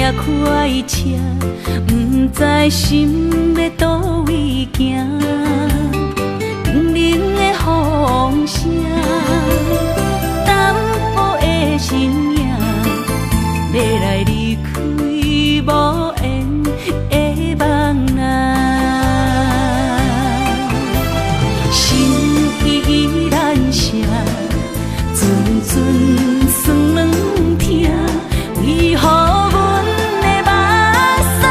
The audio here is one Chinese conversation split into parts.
也快车，不知心要倒位行。冷冷的风声，淡薄的身影，要来离开无缘的梦啊。心依然舍，阵阵酸软痛，为何阮的目屎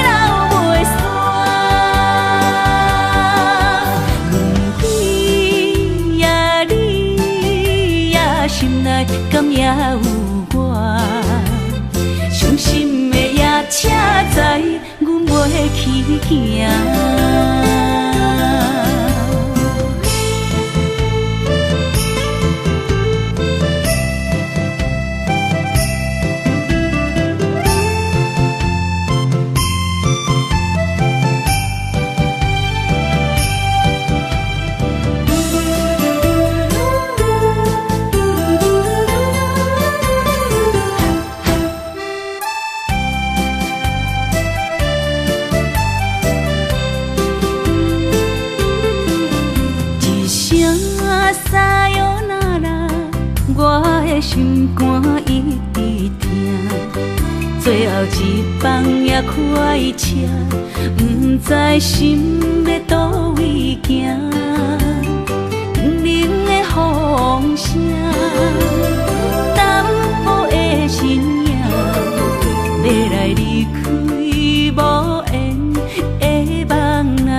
流袂煞？轮回呀，你呀，心内敢也有我？伤心的也车载，阮袂去行。心肝一直疼，最后一班也快车，不知心要倒位行。冷冷的风声，淡薄的身影，要来离开无缘的梦啊。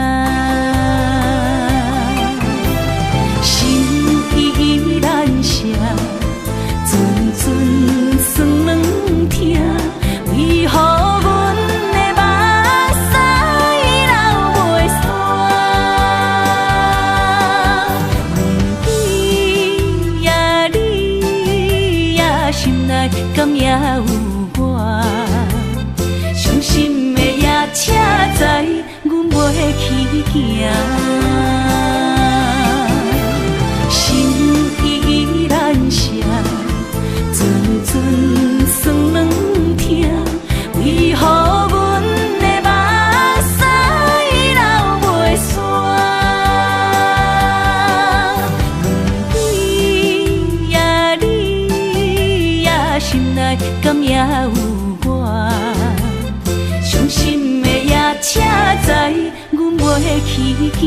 心依然舍。阵阵酸软痛，为何阮的目屎流袂煞？轮回呀，你呀，心内敢也有我？伤心的也车载，阮袂去行。心依然舍。阵阵酸软痛，为何阮的目屎流袂煞？轮回呀，你呀，心内敢也有我？伤心的也车载，阮袂去行。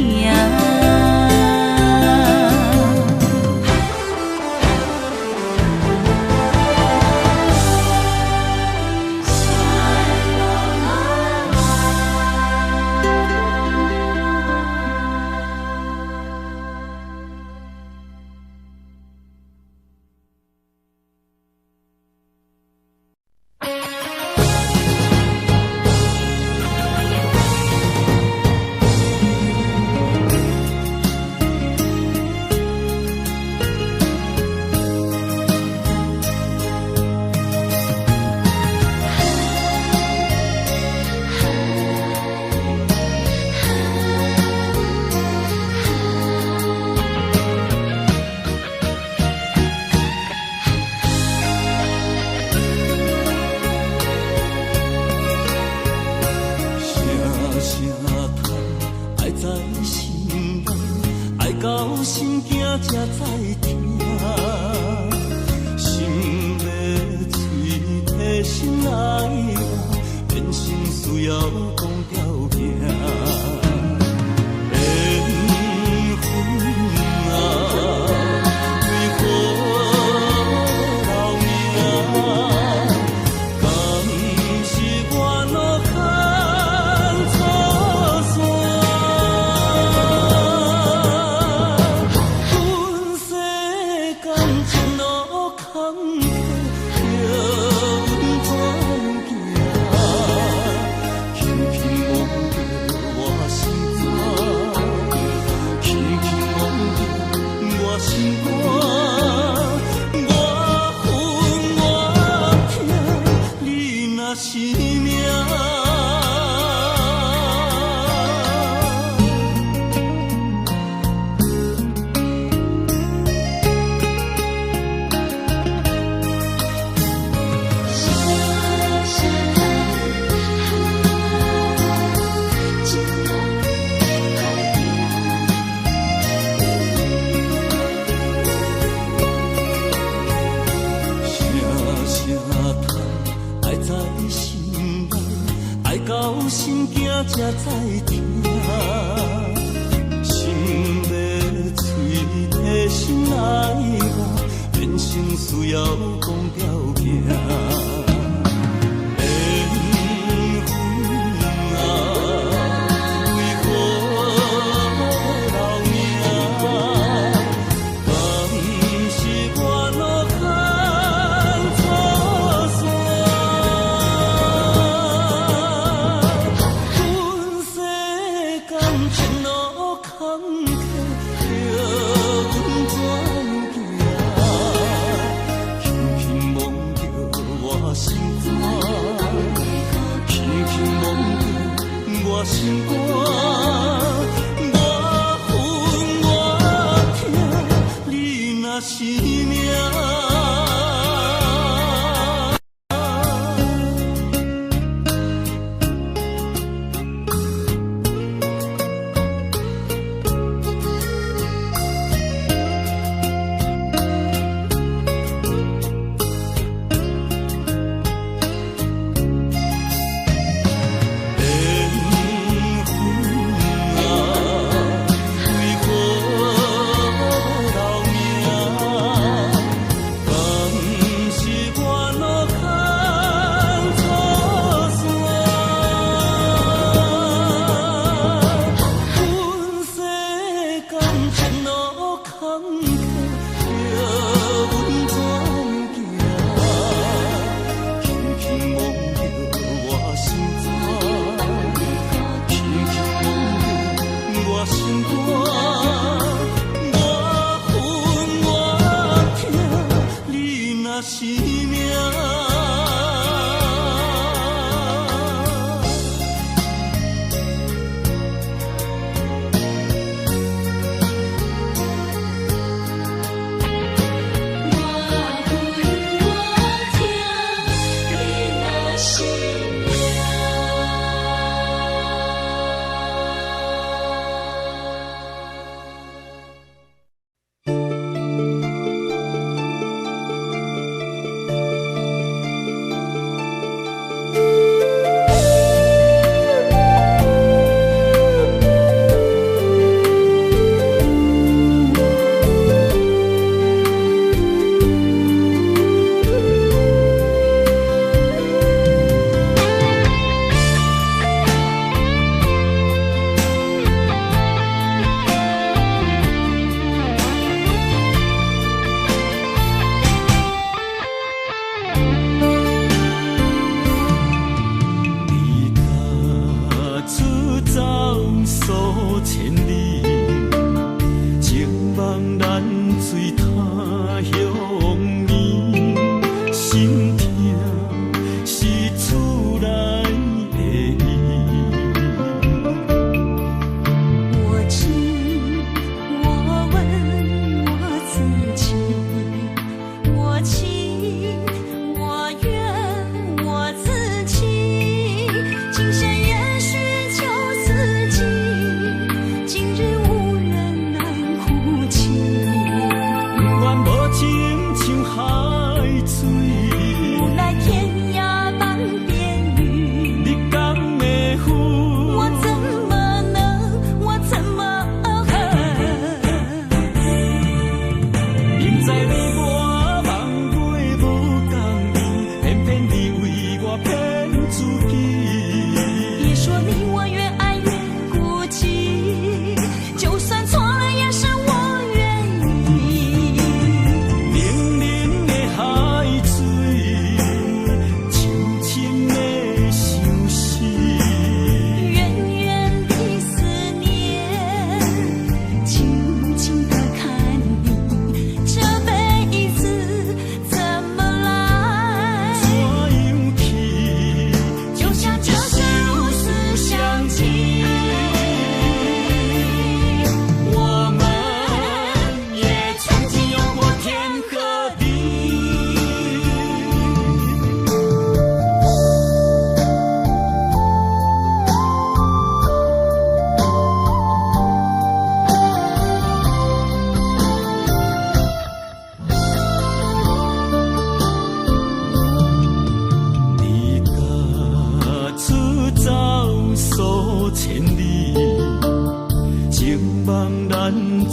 心内，爱到心惊才知疼。心要碎的心爱我，变成需要讲条行。心肝，我恨我痛，你若是命。情像海水，无奈天涯半边。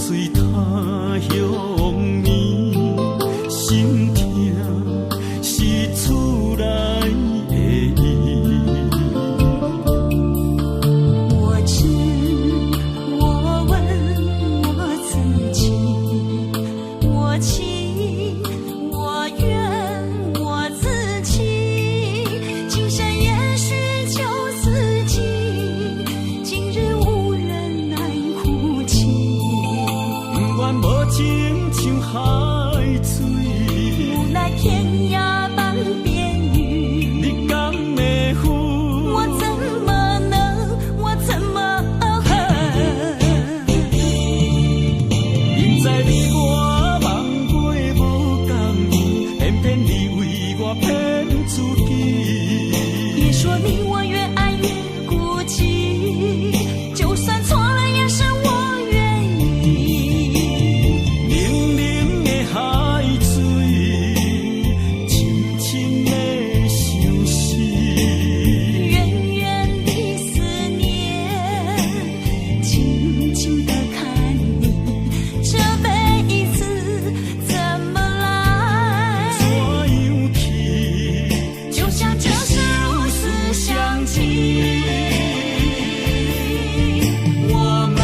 水他乡面，心痛是厝内的伊。我知，我问我自己，我情我愿我自欺，今生也许就四季，今日无人来哭泣。不愿无情像海水，无奈天涯半边雨，你讲的负，我怎么能，我怎么恨？明知你我梦过无共伊，偏偏你为我骗自己。别说你我越爱越孤寂，就算错了也是我愿意。冷冷的海水，深深的相思。远远的思念，静静地看你，这辈子怎么来？怎样去？就像这是如此相契。我们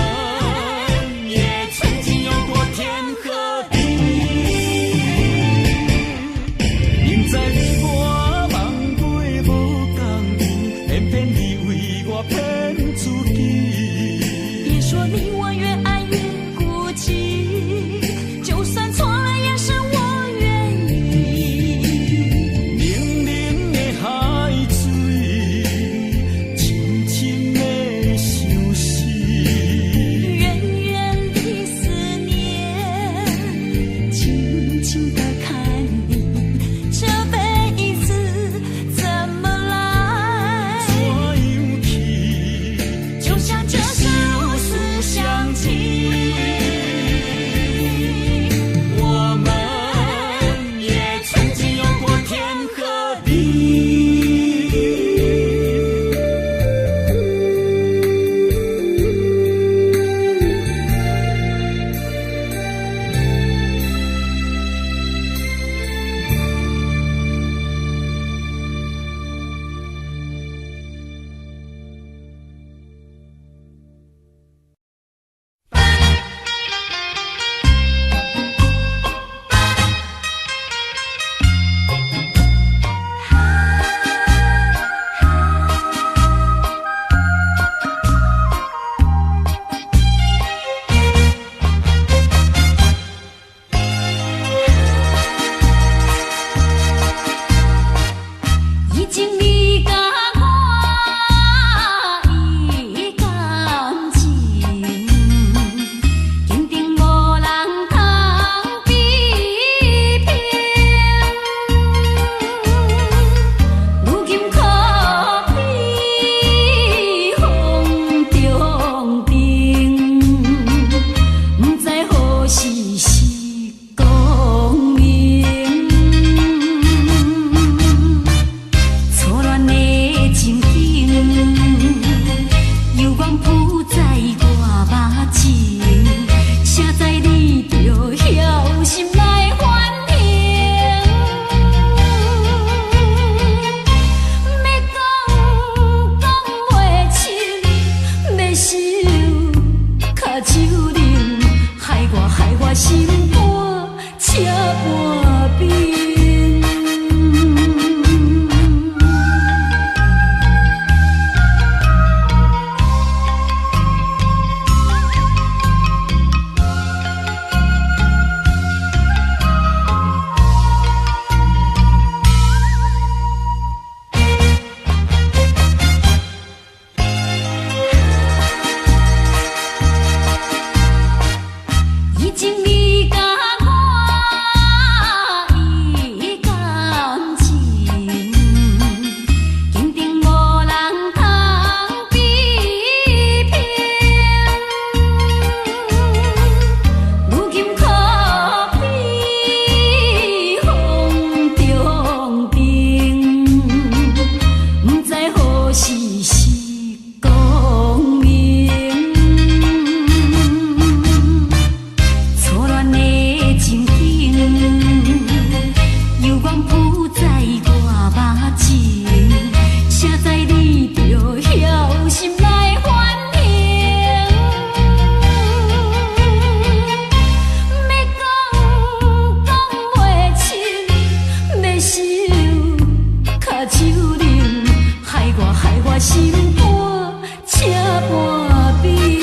也曾经有过天和地，明知你我梦过无共伊，偏偏你为我骗自己。别说你我越爱越孤寂，就算错了也是我愿意。冷冷的海水，深深的相思。远远的思念，静静地看你，这辈子怎么来？怎样去？就像这是如此相契。我们也曾经有过天和地。已经你甲我已感情，坚定无人通比拼。如今可比风中灯，不知何时是光明。错乱的情景，犹原浮在我目前，谁知你就晓心来反应？要讲袂清，要想卡手冷，害我心肝车半冰。已经你甲我已感情，坚定无人通比拼。如今可比风中灯，不知何时是光明。心肝，车半边。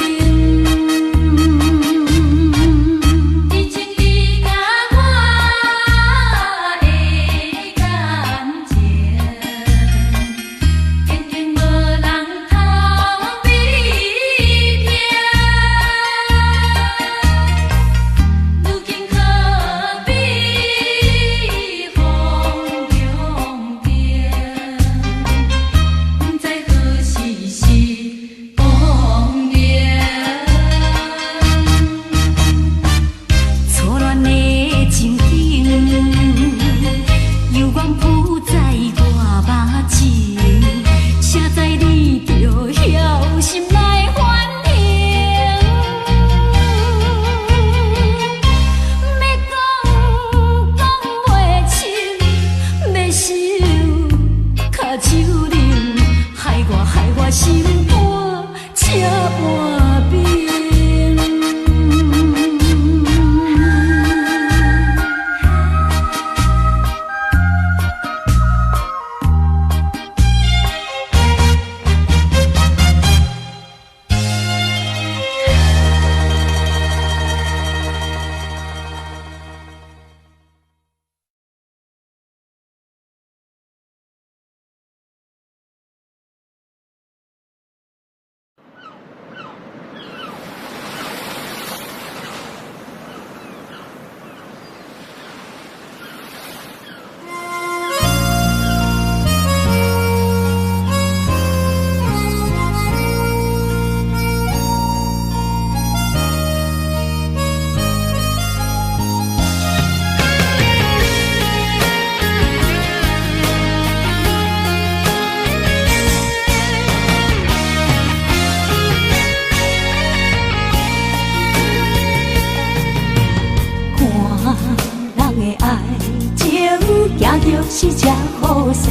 是只好势，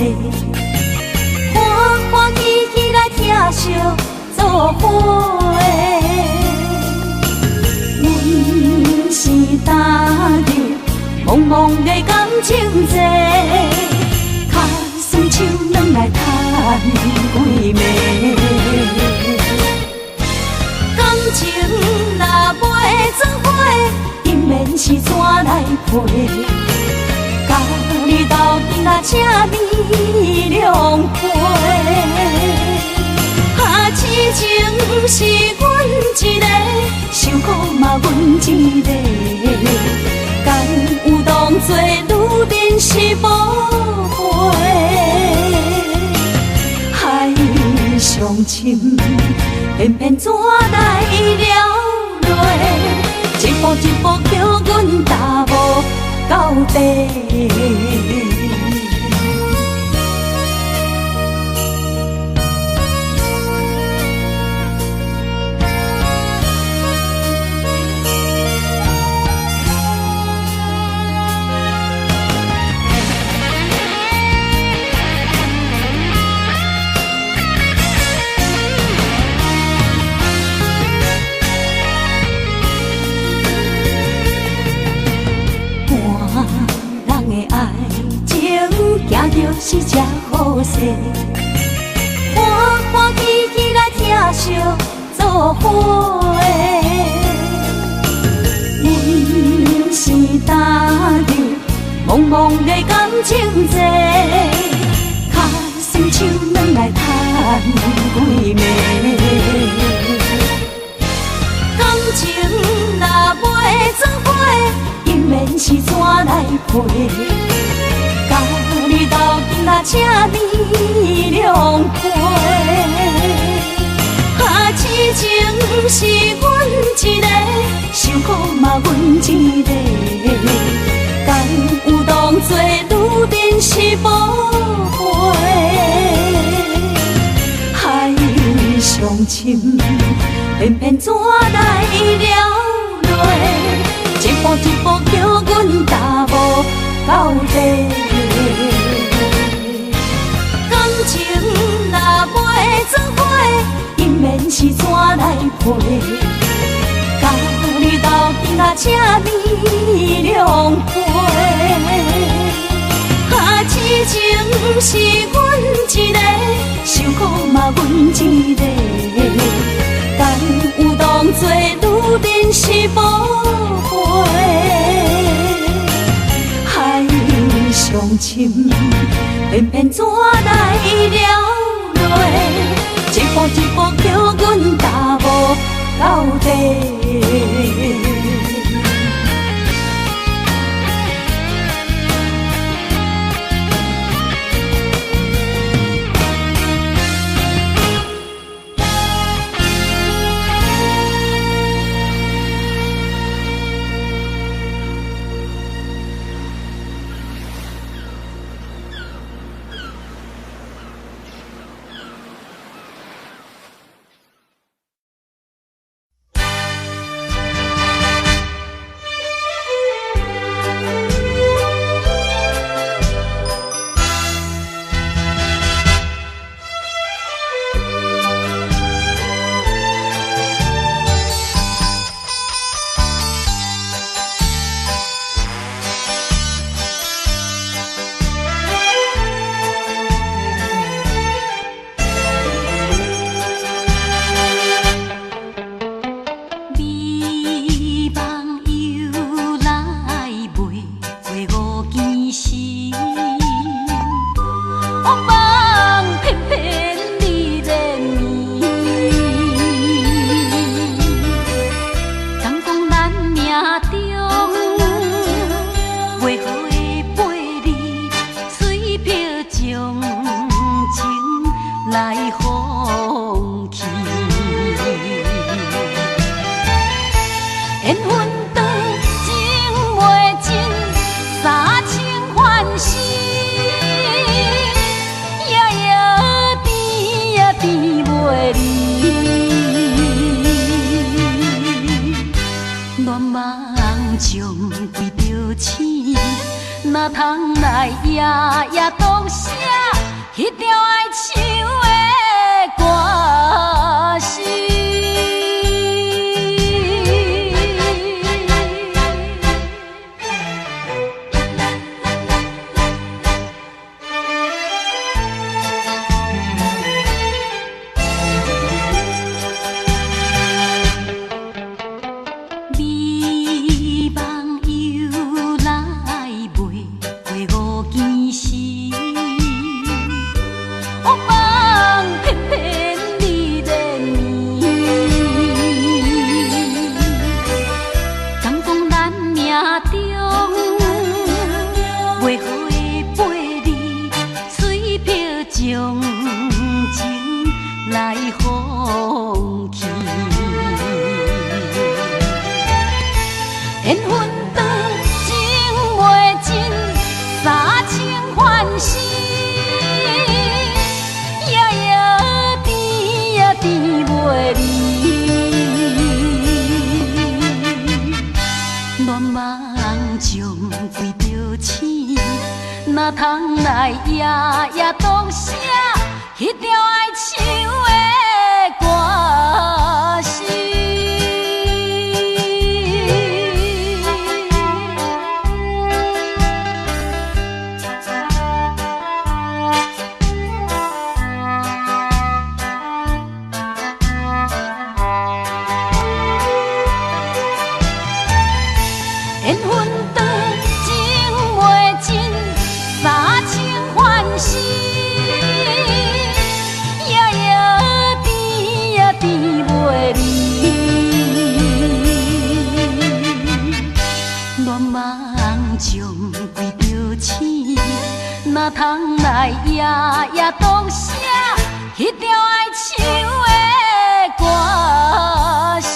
欢欢喜喜来疼惜做伙的。阮是踏入茫茫的感情债，脚酸手软来叹几暝。感情若袂做伙，因免是怎来陪？甲你斗阵啊，请你谅解。啊，痴情是阮一个，受苦嘛阮一个。敢有当作女人是无悔？海上深，偏偏怎来了落？一步一步叫阮踏无到底。行着是只好势，欢欢喜喜来疼惜做伙的。阮是踏入茫茫的感情债，脚酸手软来叹几暝。感情若袂做伙，因免是怎来陪？甲你斗阵啊，请你谅解。啊，痴情是阮一个，受苦嘛阮一个。敢有当作女人是无悔？海上深，偏偏怎来了落？一步一步叫阮踏无到底。感情若袂做伙，因免是怎来陪？甲你斗阵啊，请你谅解。啊，痴情是阮一个，受苦嘛阮深，偏偏怎来了落？一步一步叫阮踏无到底。哪通来夜夜讲写迄条哀愁的歌词？哪通来夜夜讲写迄条哀愁的歌词？缘分长，情袂尽。三情欢喜，夜夜甜呀甜袂离。乱梦中归着醒，哪通来夜夜讲写迄条哀愁的歌词？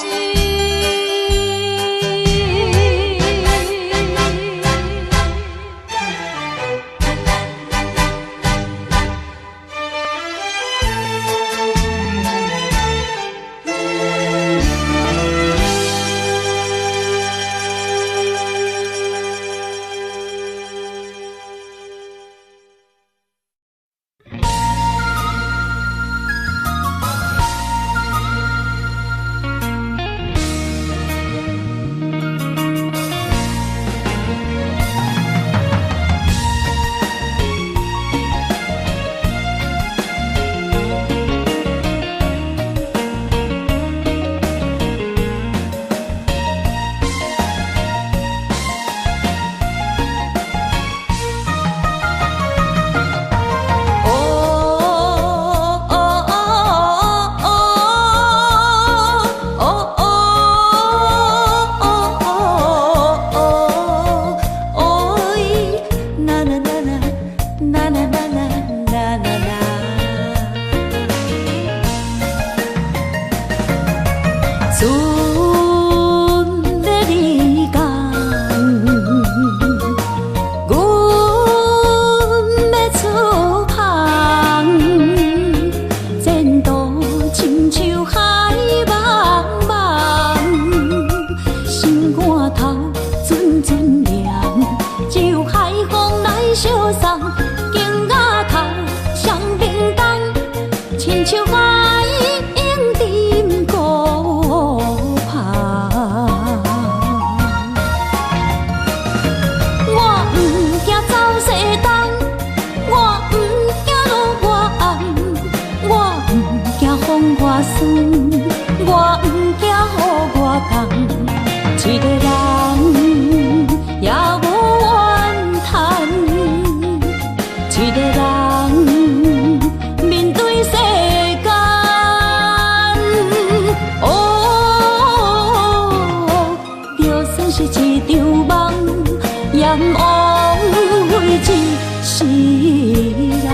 亲像海涌沉孤帆。我不惊走西东，我不惊路外暗，我不惊风外酸，我不惊雨外重。一个人也无怨叹，一个人面对世间。哦，就算是一场梦，阎王为一世人。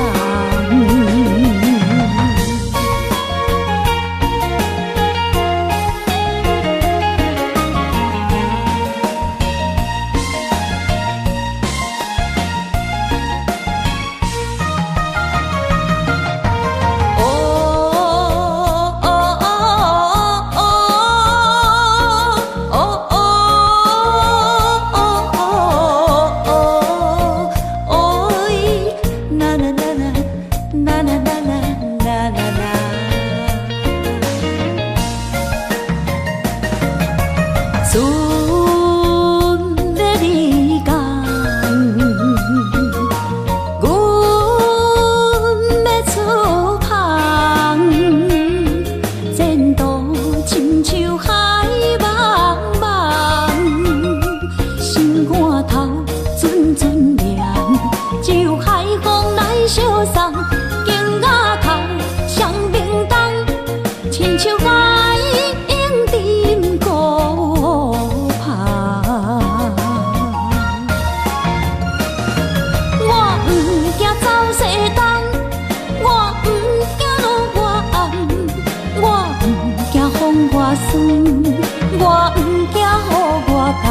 我不惊雨外重，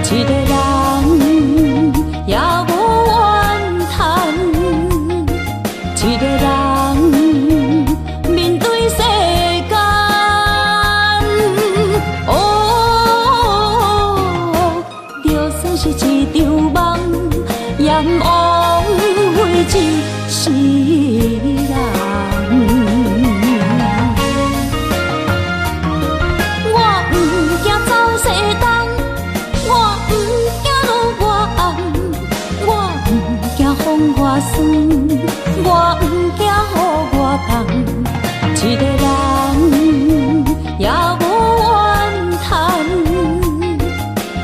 一个人也无怨叹，一个人面对世间。哦，就算是一场梦，阎王为一世人。风外酸，我不惊雨外重，一个人也无怨叹，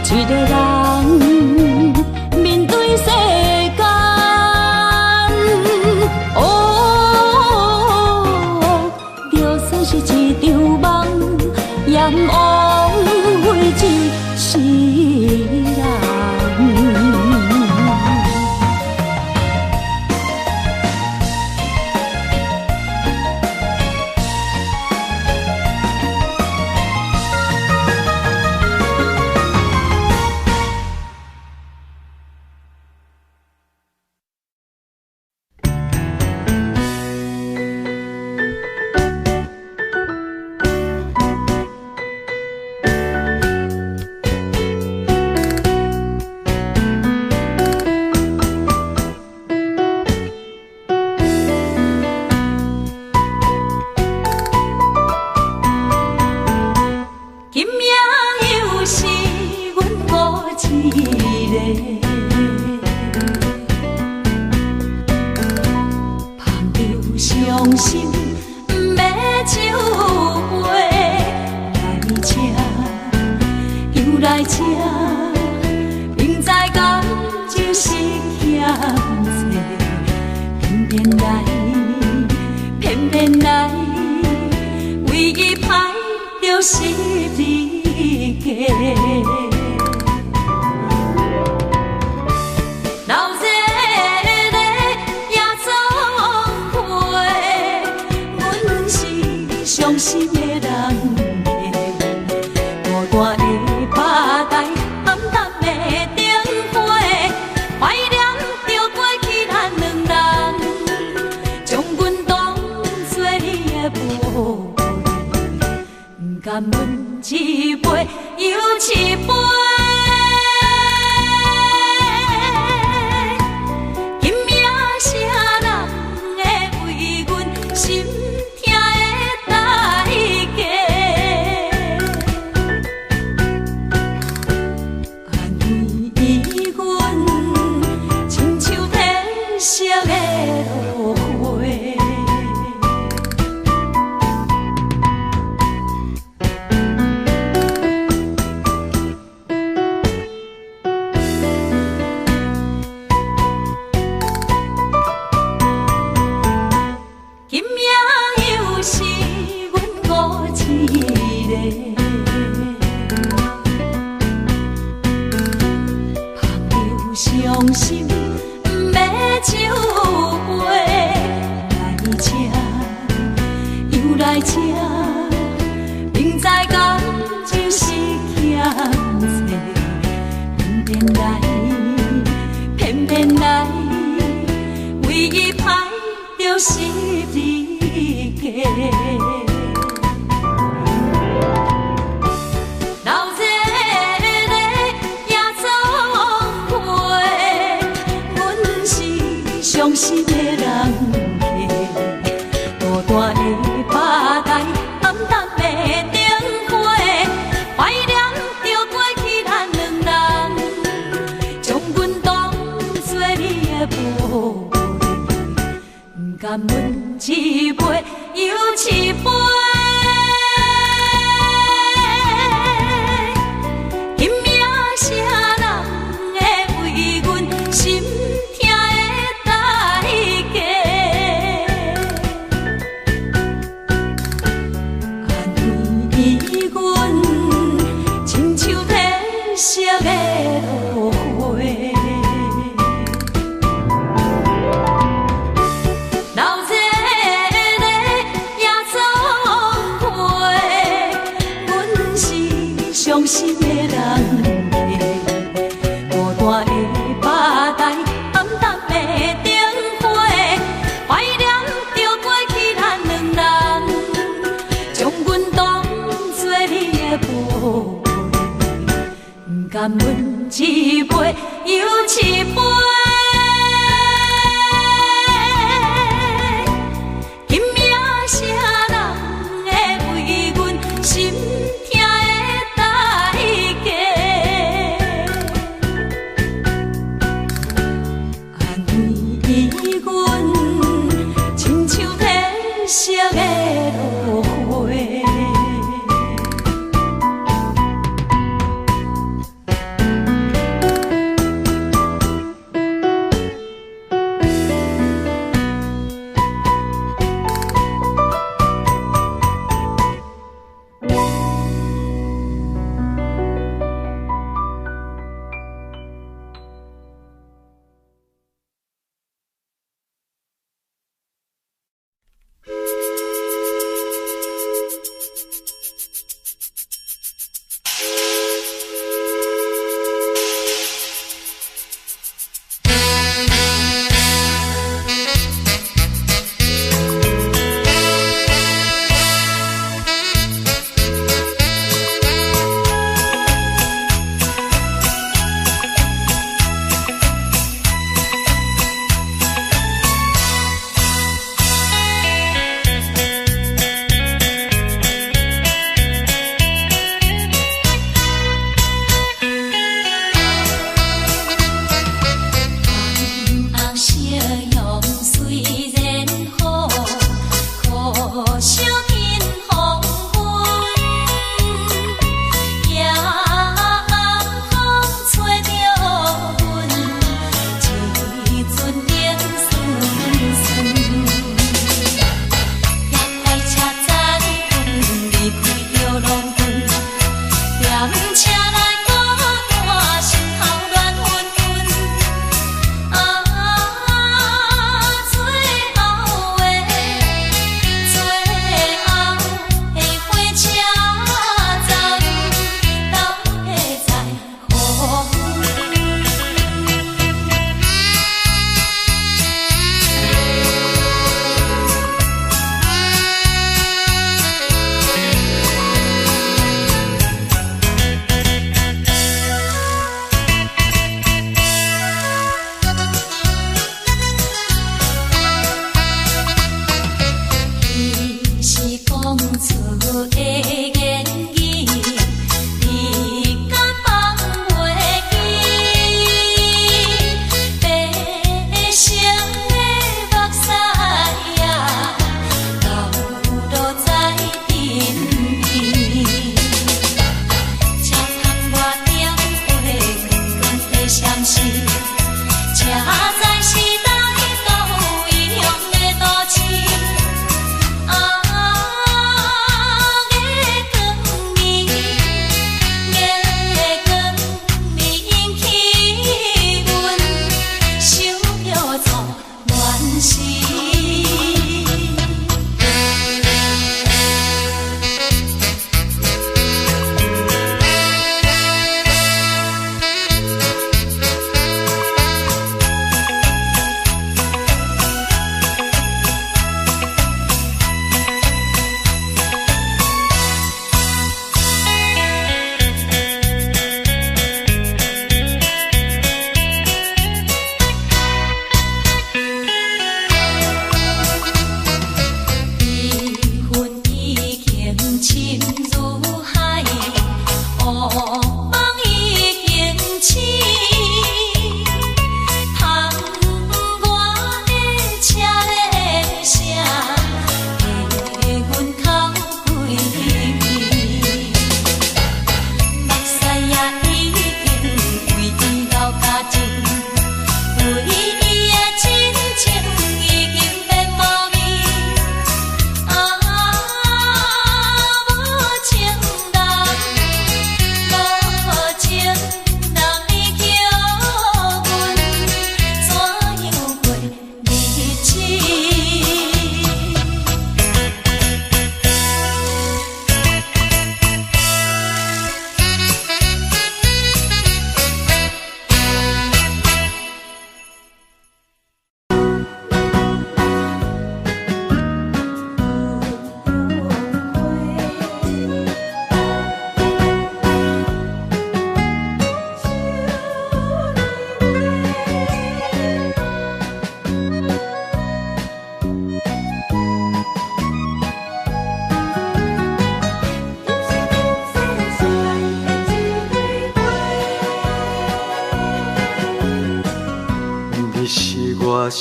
一个人面对世间。哦，就算是一场梦，阎王为一世人。伤心不要酒杯，来吃又来吃，明知感就是嫌多，偏偏来，偏偏来，唯一歹就是你家。伤心的人家，孤单的吧台，暗淡的灯花，怀念着过去咱两人，将阮当作你的宝贝，不甘阮一杯又一杯。今夜啥人会为阮心？是阮孤一个。朋友伤心，不要酒杯来吃，又来吃，明知感情是欠债，偏偏来，唯一歹就是你家。老热热夜总会，阮是伤心的人家。孤单的吧台，暗淡的灯火，怀念着过去咱两人，将阮当作你的宝贝，不甘阮一杯又一杯。今夜谁人会为阮心痛的代价？安慰阮，亲像褪色的落花。老热热夜总会，阮是伤心的人家。孤单的吧台，暗淡的灯火，怀念着过去咱两人，将阮当作你的宝贝，不甘阮一杯又一杯。今夜谁人会为阮心痛的代价？安慰阮，亲像褪色的落花。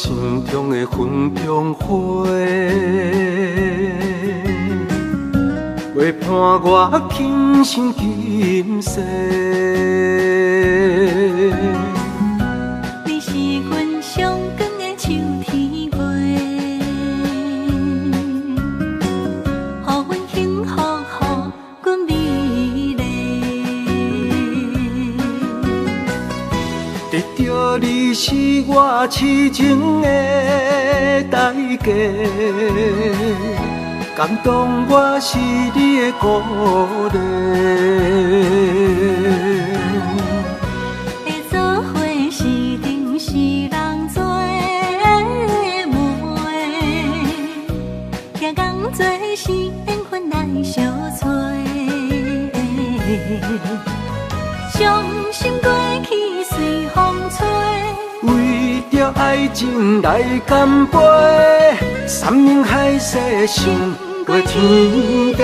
心中的云中花，陪伴我今生今世。你是阮上光的秋天花，予阮幸福，予阮美丽。得到你是我痴情的代价，感动我是你的鼓励。会做伙是定是人做媒，行工做是缘分来相找。伤心过去随风吹。为着爱情来干杯，山盟海誓想过天地。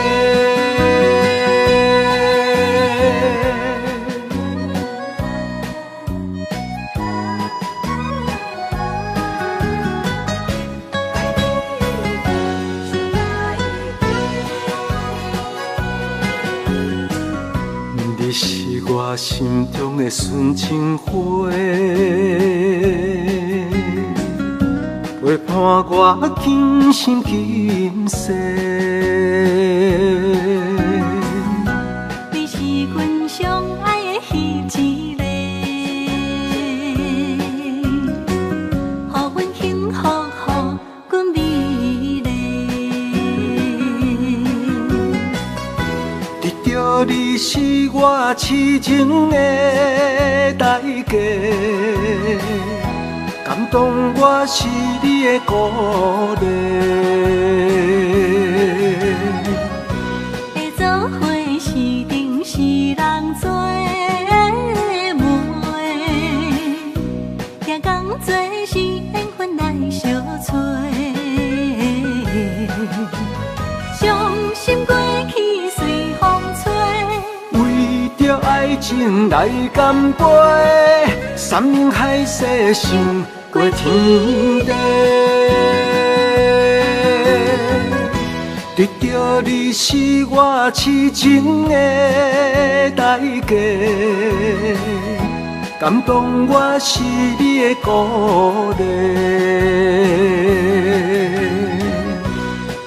你是我心中的纯情花，陪伴我今生今世。你是阮上爱的彼一个，予阮幸福，予阮美丽。得到你是我痴情的代价，感动我是你的鼓励。会做伙是定是人做媒，行工做是缘分来相找。伤心过去随风吹。为着爱情来干杯，山盟海誓想过天地。得到你是我痴情的代价，感动我是你的鼓励。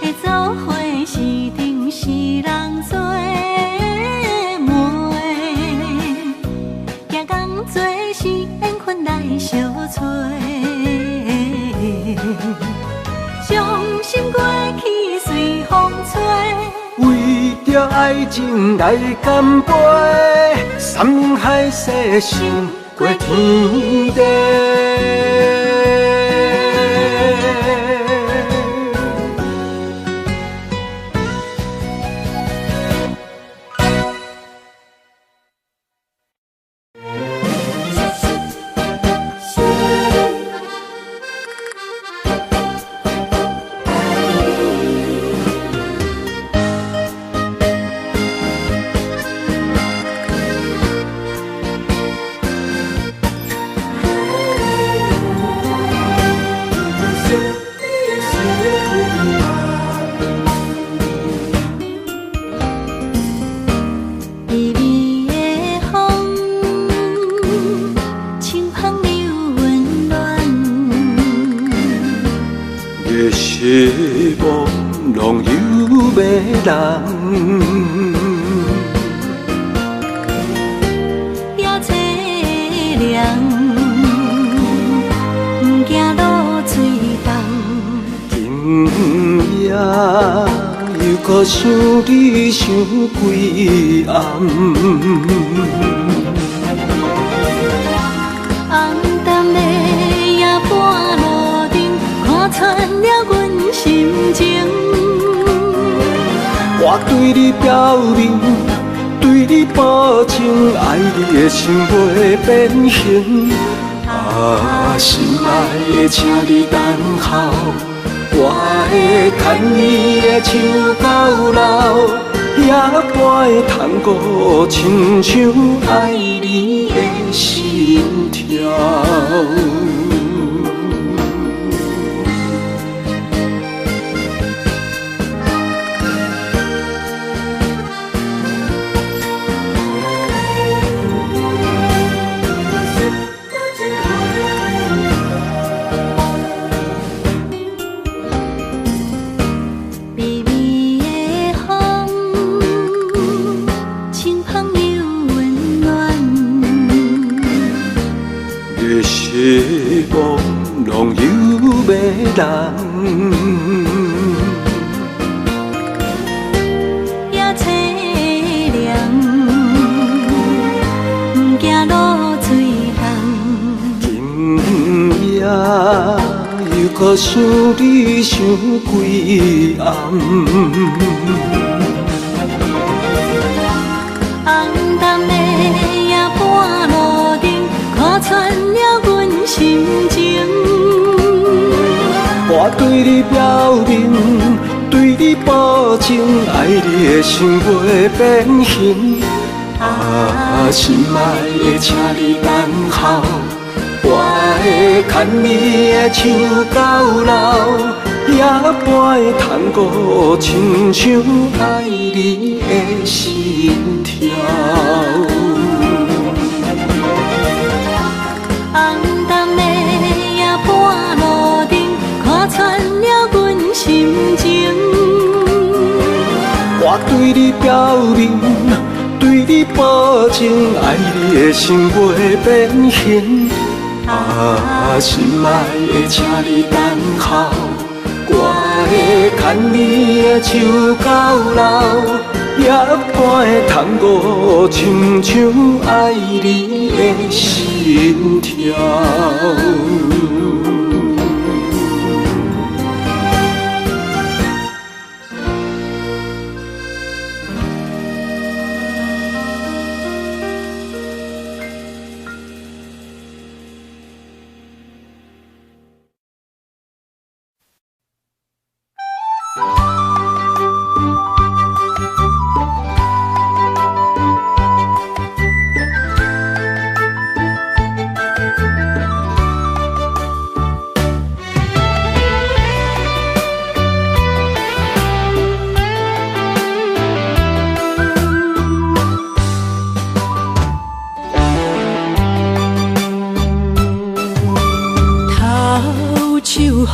会做伙是定是人做媒，行工做是缘分来相找。伤心过去随风吹。为着爱情来干杯，山盟海誓想过天地。微微的风，清风流温暖。夜是梦，拢有要人。也凄凉，行路水重。今夜又搁想你想几暗，红淡的夜半路灯，看穿了阮心情。我对你表明，对你保证，爱你的心袂变形。啊，心爱的，请你等候，我会牵你的手到老，也陪探戈，亲像爱你的心跳。好想你想几暗。红淡的夜半路灯，看穿了阮心情。我对你表明，对你保证，爱你的心袂变形。心爱的，请你等候，我会牵你的手到老，也陪探戈，亲像爱你的心跳。红淡的夜半路灯，看穿了阮心情。我对你表明，对你保证，爱你的心袂变形。心爱的，请你等候，我会牵你的手到老，也陪探戈，亲像爱你的心跳。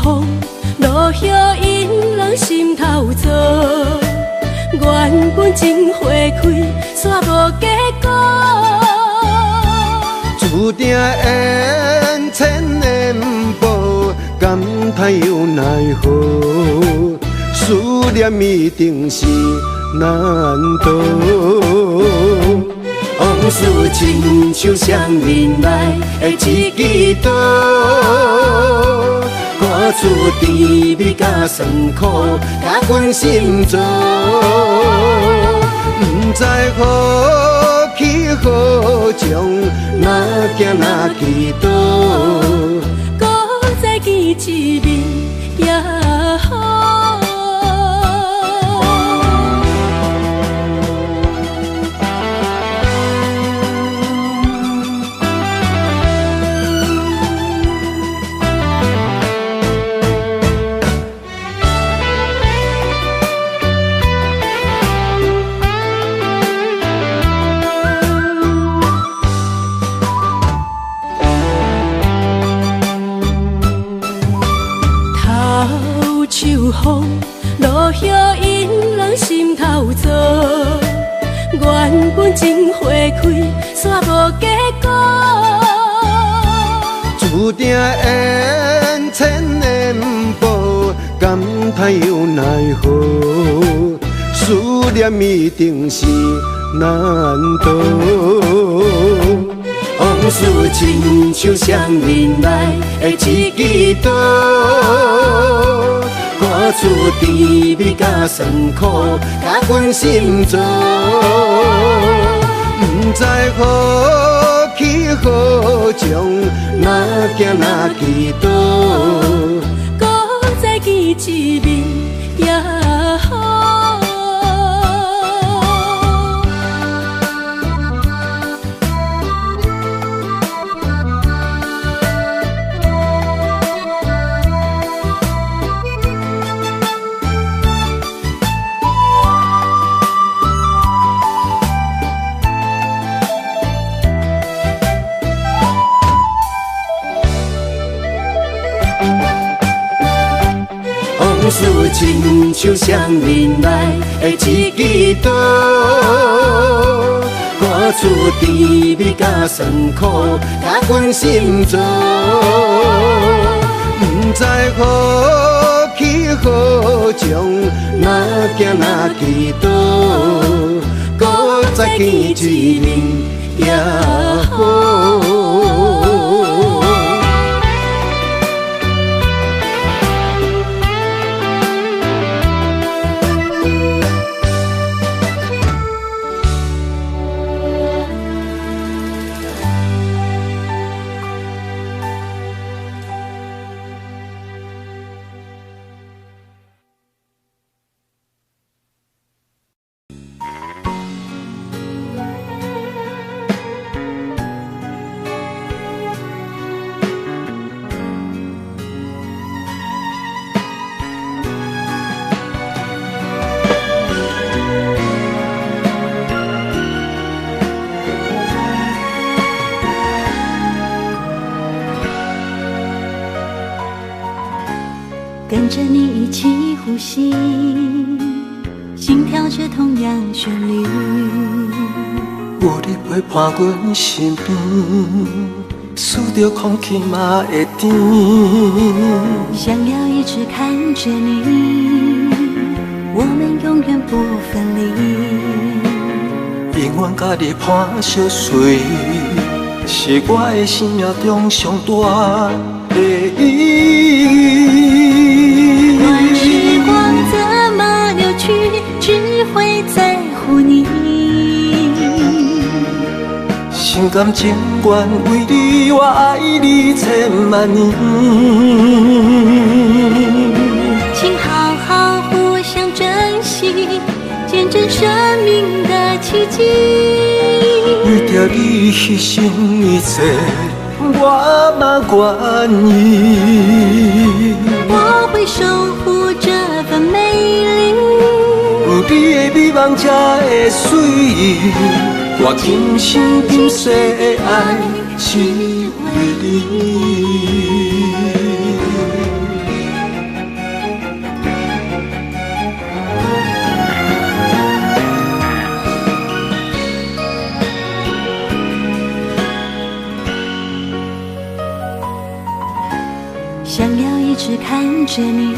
风落叶引人心头做，原本情花开，煞无结果。注定缘千年报，感叹又奈何？思念一定是难渡。往事亲像双面来的一支刀，看出甜蜜甲酸苦，甲阮心中。不知何去何从，哪行哪去倒，搁再见一面也好。秋风落叶引人心头做，原本情花开，煞无结果。注定缘千年报，感叹又奈何？思念一定是难渡。往事亲像双面来的一支刀，看出甜蜜甲酸苦，甲阮心中。不知何去何从，哪行哪去倒，搁再见一面也好。往事亲像双面来的一支刀，看出甜蜜甲酸苦，甲阮心中。不知何去何从，哪行哪去倒，搁再见一面也好。息，心跳着同样旋律。有你陪伴阮身边，思着空气嘛会甜。想要一直看着你，我们永远不分离。永远甲你伴相随，是我的生命中上大的意义。管时光怎么流去，只会在乎你。心甘情愿为你，我爱你千万年。请好好互相珍惜，见证生命的奇迹。为着你牺牲一切，我嘛愿意。我会守护这份美丽。有你的美梦才会水，我今生今世的爱是为你。想要一直看着你，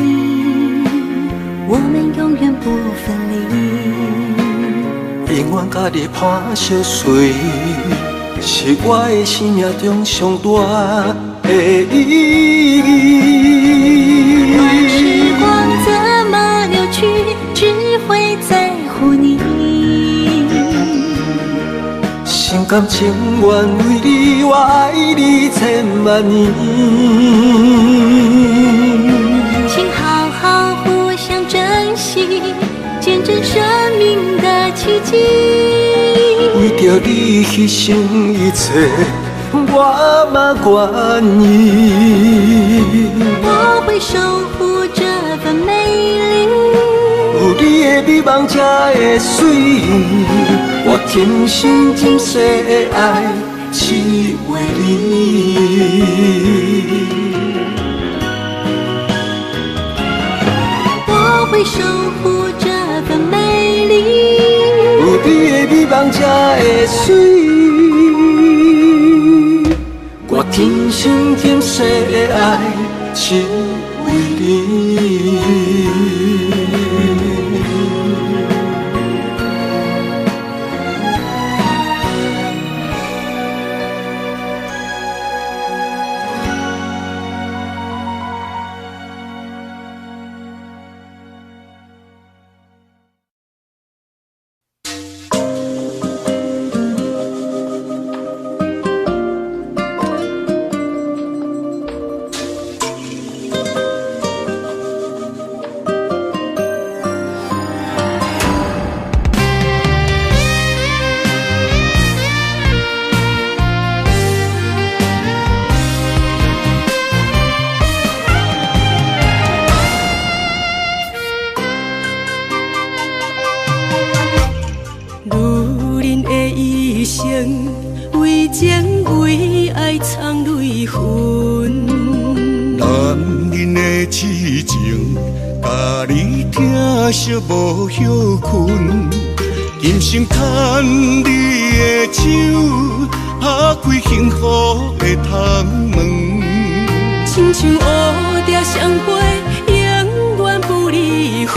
我们永远不分离。永远甲你伴相随，是我的生命中上大的意义。管时光怎么流去，只会在乎你。心甘情愿为你，我爱你千万年。请好好互相珍惜，见证生命的奇迹。为着你牺牲一切，我嘛愿意。我会守护这份美丽。有你的美梦才会水，我今生今世的爱是为你。我会守护这份美丽。有你的美梦才会水，我今生今世的爱是为你。为情为爱藏泪痕，男人的痴情，甲你疼惜无歇困。今生牵你的手，打开幸福的窗门。亲像乌蝶相陪，永远不离分。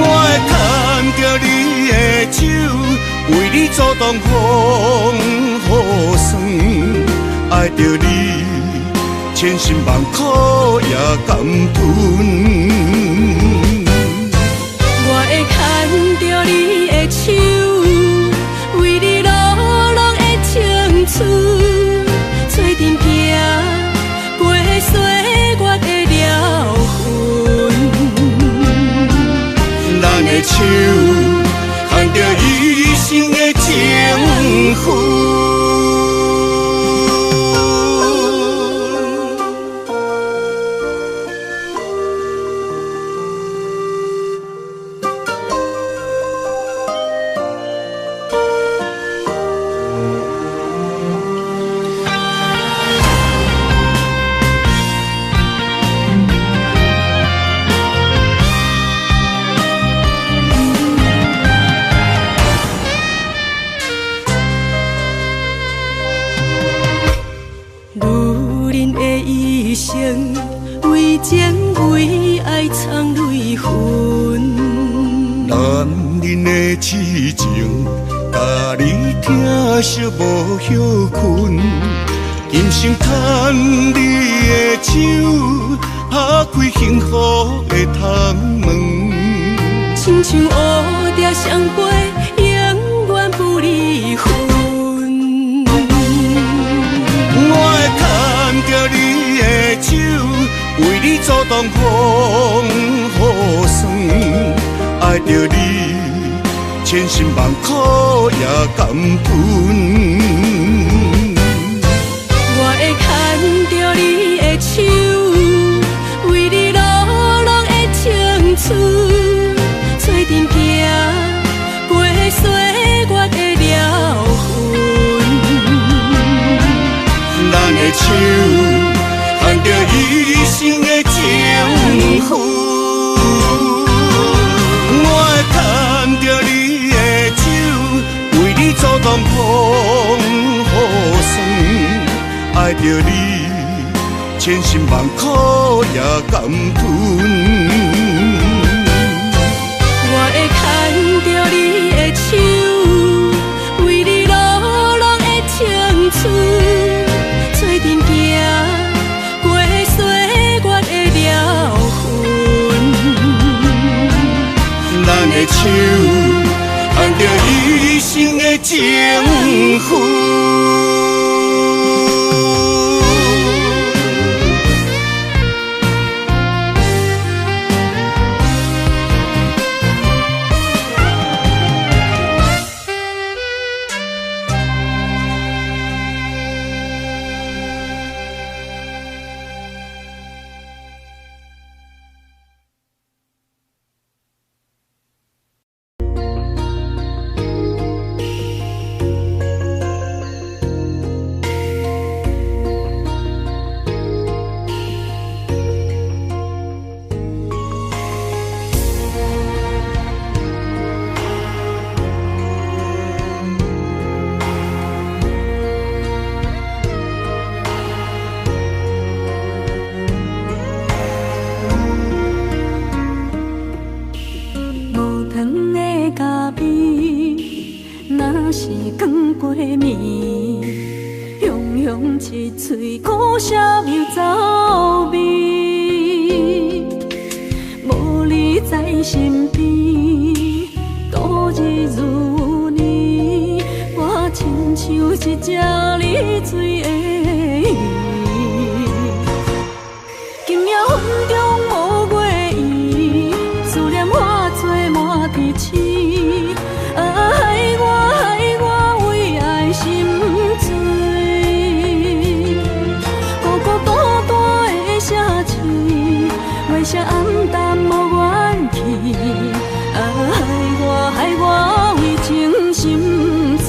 我会牵着你的手，为你阻挡风雨霜。爱着你，千辛万苦也甘吞。我会牵着你的手，为你落落的青春，做阵行过岁月的疗痕。咱的手牵着一生的情分。分。男人的痴情，甲你疼惜无歇困。今生牵你的手，打开幸福的窗门。亲像乌蝶双飞，永远不离分。我会牵着你的手，为你阻挡风雨霜。爱着你，千辛万苦也甘吞。我会牵着你的手，为你流浪的青春，做阵行，陪岁月的疗痕。咱的手，牵着一生的情分。我会牵着你的手，为你阻挡风雨霜。爱着你，千辛万苦也甘吞。我会牵着你的手，为你流浪的青春，做阵行，陪岁月的疗痕。咱的手，牵着一生的情分。一嘴苦涩又走味，无你在身边，度日如年，我亲像一只离水的鱼。今夜风中无月圆，思念化作满天星，害我为爱心醉。月色暗淡无元气，害我为情心碎。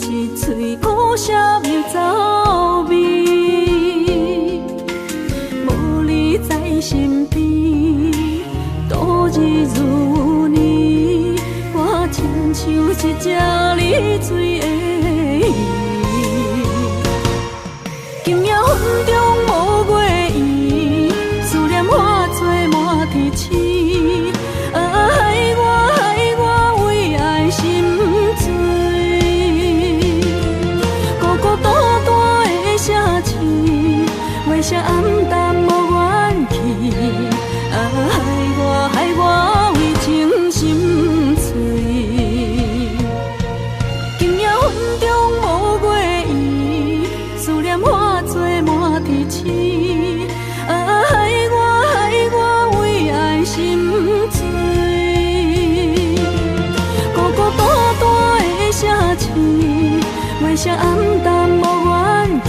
一嘴苦涩又走味，无你在身边，度日如年，我亲像一只离水的鱼。今夜风中无月圆，思念化作满天星，害我为爱心醉。月色暗淡无元气，害我为情心碎。今夜风中无月圆，思念化作满天星，害我为爱心醉。孤孤单单的城市，月色暗淡无元气。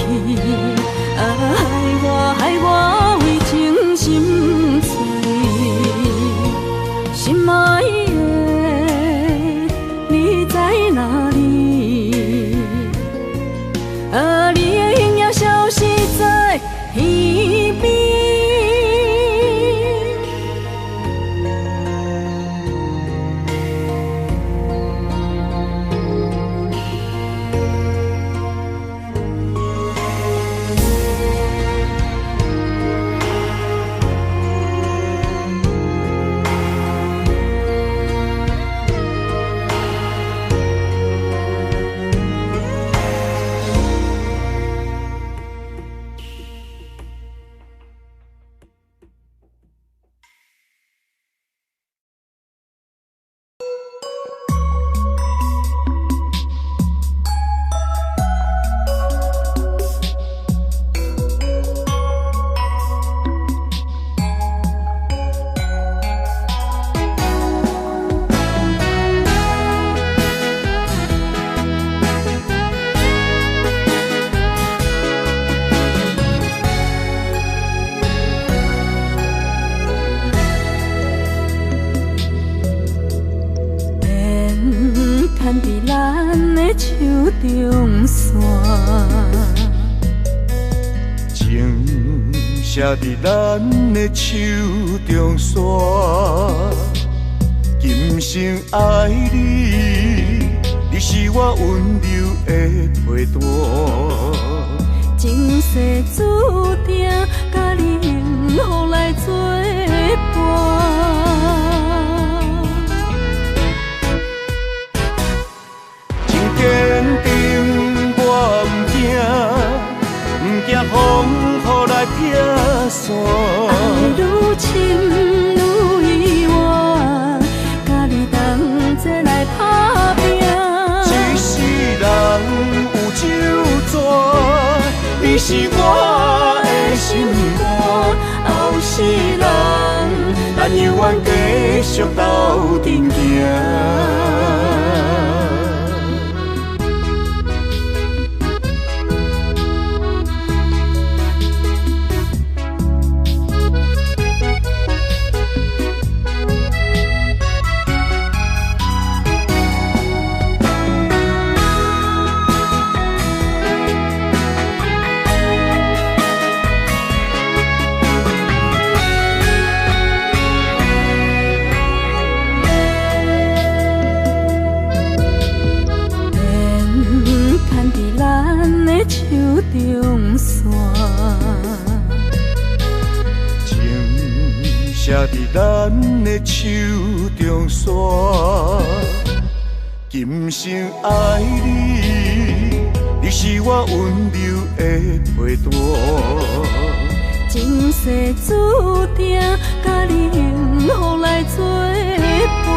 中线。情写伫咱的手中线，今生爱你，你是我温柔的陪伴。前世注定，甲你幸福来作伴。真坚定，我唔惊，唔惊风雨来劈散。爱愈深愈远，甲你同齐来打拼。一世人有酒泉，你是我的心肝。后世人，咱永远继续斗阵行。手中线，情写伫咱的手中线，今生爱你，你是我温柔的陪伴。前世注定，甲你幸福来作伴。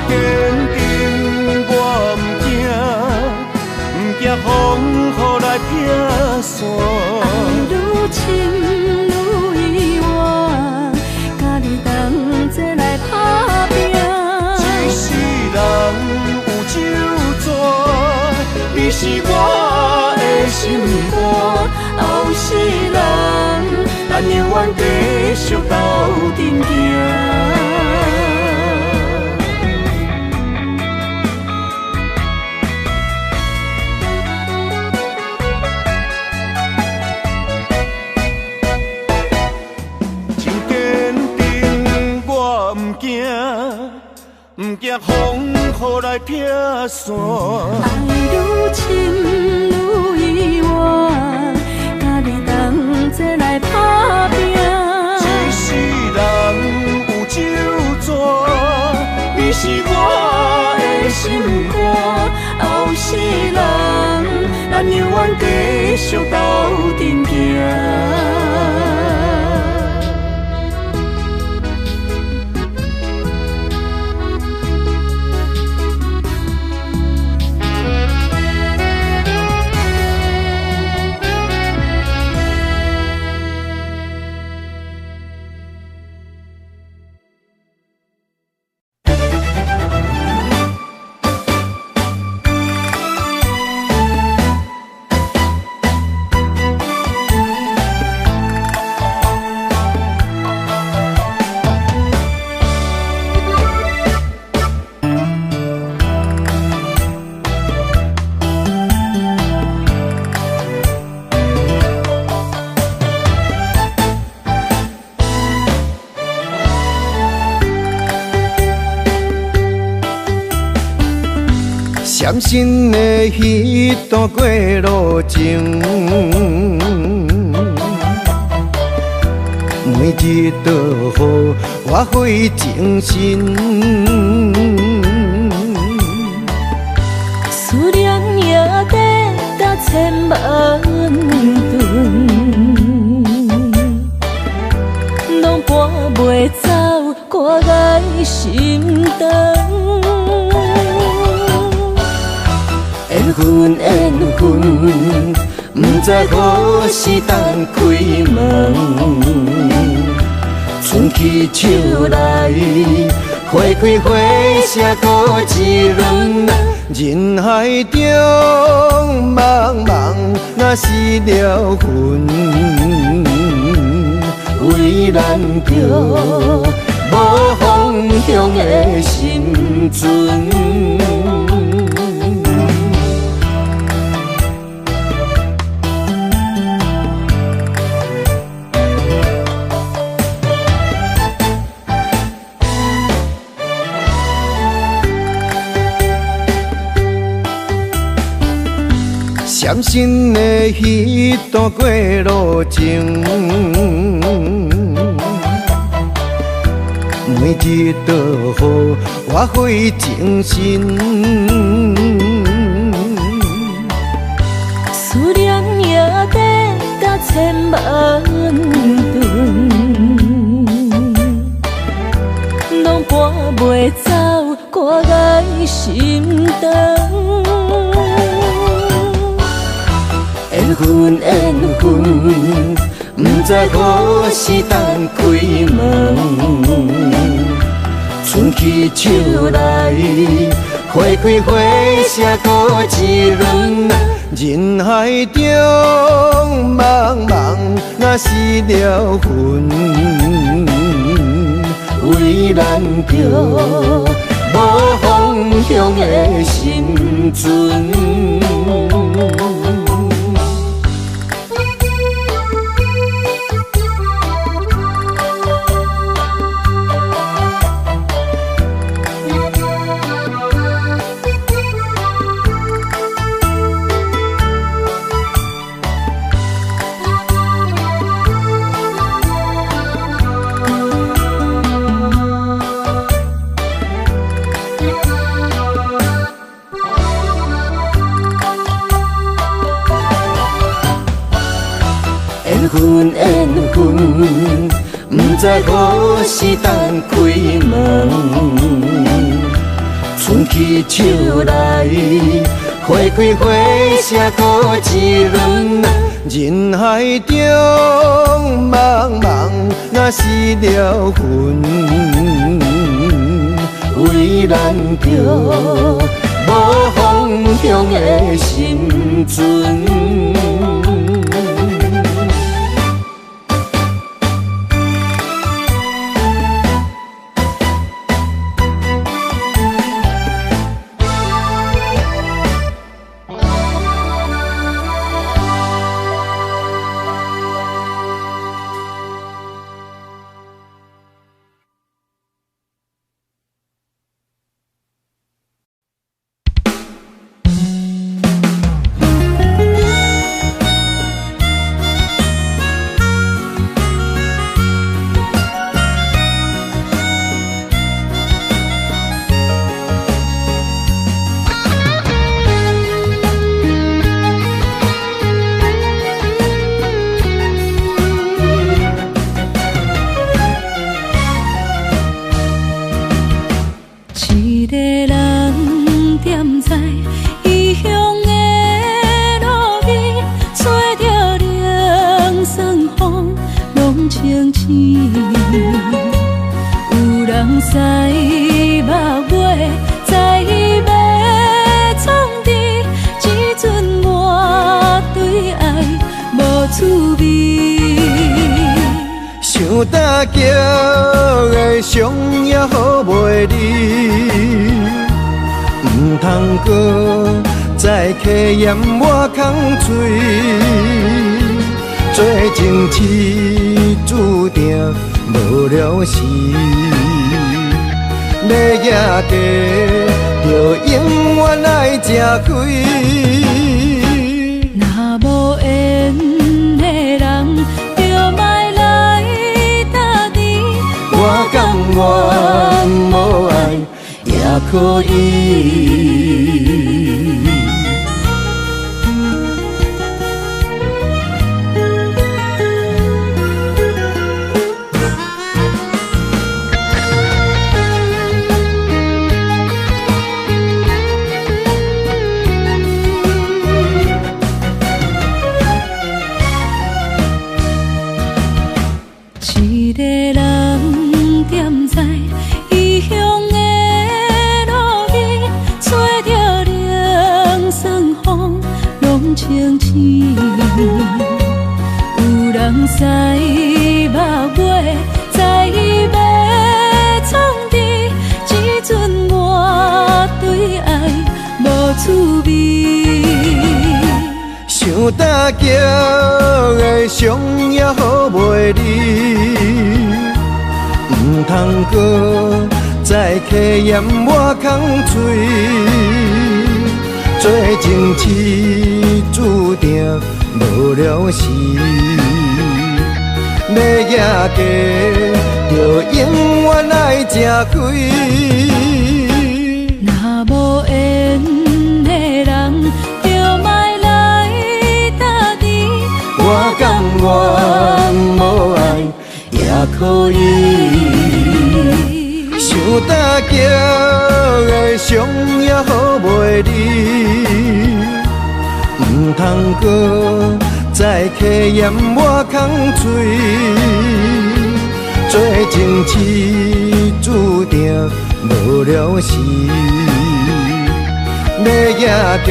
坚定，我唔惊风雨来劈散。爱愈深愈远，甲你同齐来打拼。一世人有酒泉，你是我的心肝。后世人，咱永远继续斗阵行。唔惊风雨来劈散，爱愈深愈远，甲你同齐来打拼。一世人有酒泉，你是我的心肝。后世人，咱永远继续斗阵行。伤心的迄段过路情，每日都予我费精神。思念也得到千万吨，拢搬袂走我爱心肠。缘分缘分，不知何时当开门。春去秋来，花开花谢过一轮。人海中茫茫，若是了魂，为难着无风向的心存。闪身的彼段过路情，每日都予我费精神。思念也得到千万吨，拢搬袂走挂在心肠。缘分缘分，不知何时当开门。春去秋来，花开花谢过一轮。人海中茫茫，若是了魂，为咱着无方向的心存。缘分缘分，不知何时当开门。春去秋来，花开花谢过一轮。人海中茫茫，若是了魂，为咱着无方向的心存。想大桥的伤也好袂离，唔通搁再客嫌我空嘴，做情痴注定无了时，要野地就永远爱吃亏。若无缘的人，就莫来打你。我甘愿无爱也可以。一个人踮在异乡的路边，吹着凉爽风，拢清醒。有人驶马尾，在伊要创治，滋味。想搭桥的伤也好袂离，唔通搁再客嫌我空嘴，做情痴注定无了时。要野家，就永远爱吃亏。若无缘的人，就莫来搭敌。我甘愿无爱也可以，想搭桥的伤也好袂离，唔通搁再客嫌我空嘴，做情痴注定无了时。要野家，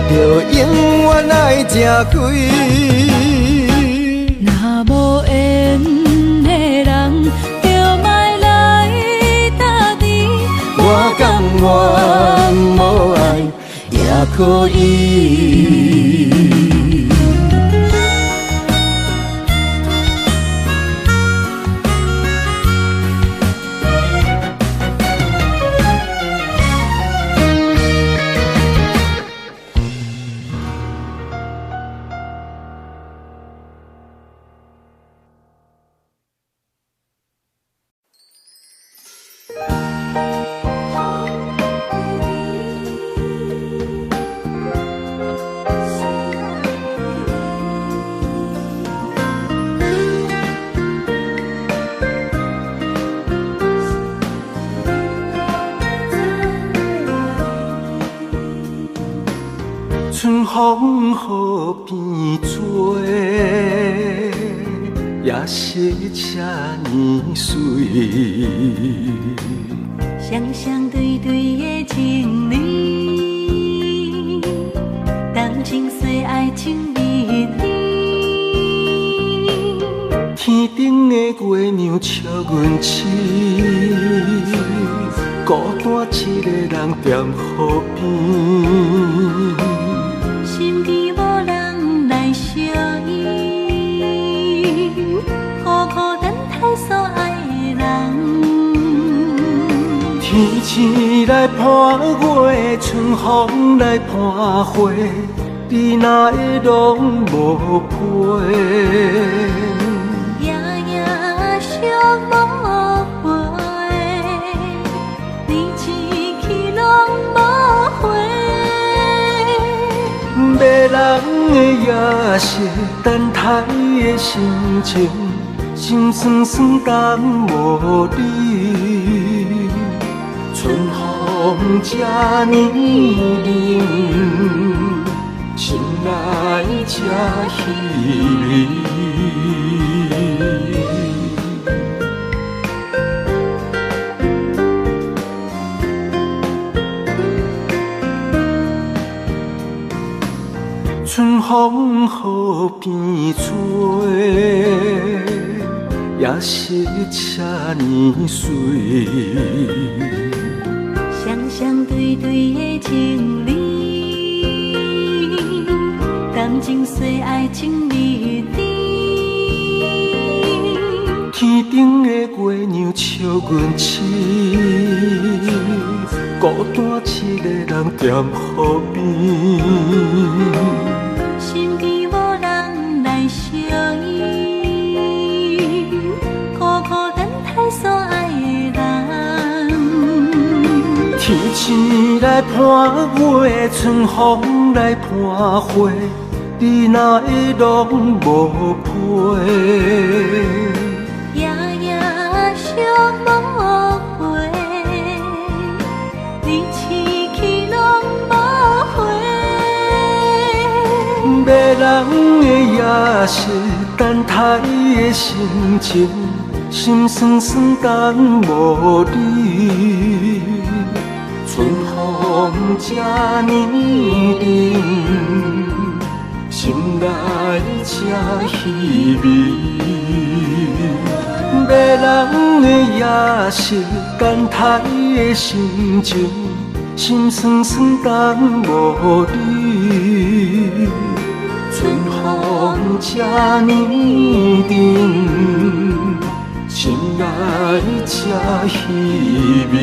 就永远爱吃亏。若无缘的人，就莫来搭敌。我甘愿无爱也可以。春风雨变做，也是这年水。双双对对的情侣，谈情说爱情蜜里。天顶的月亮笑阮痴，孤单一个人踮河边。身边无人来相依，孤孤单单所爱的人。天星来伴月，春风来伴花，你哪会拢无陪？夜夜相无回，你一去拢无回。迷人的夜色，等待的心情，心酸酸等无你。春风这呢冷，心内这稀微。春风雨变做，也是这年水。双双对对的情侣，谈情说爱情蜜里。天顶的月亮笑阮痴，孤单一个人踮河边。身边无人来相依，孤孤单单所爱的人。天星来伴月，春风来伴花，你哪会拢无陪？夜夜相无回，你一去拢无回。迷人的夜色，等待的心情，心酸酸等无你。春风这呢冷，心内这稀微。迷人的夜色，等待的心情，心酸酸等无你，春风这呢重，心内这稀微。